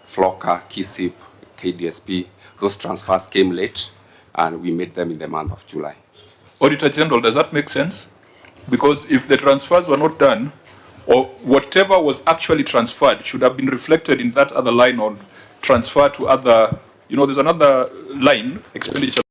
Flocker, KISIP, KDSP, those transfers came late and we made them in the month of July. Auditor General, does that make sense? Because if the transfers were not done, or whatever was actually transferred should have been reflected in that other line on transfer to other, there's another line, expenditure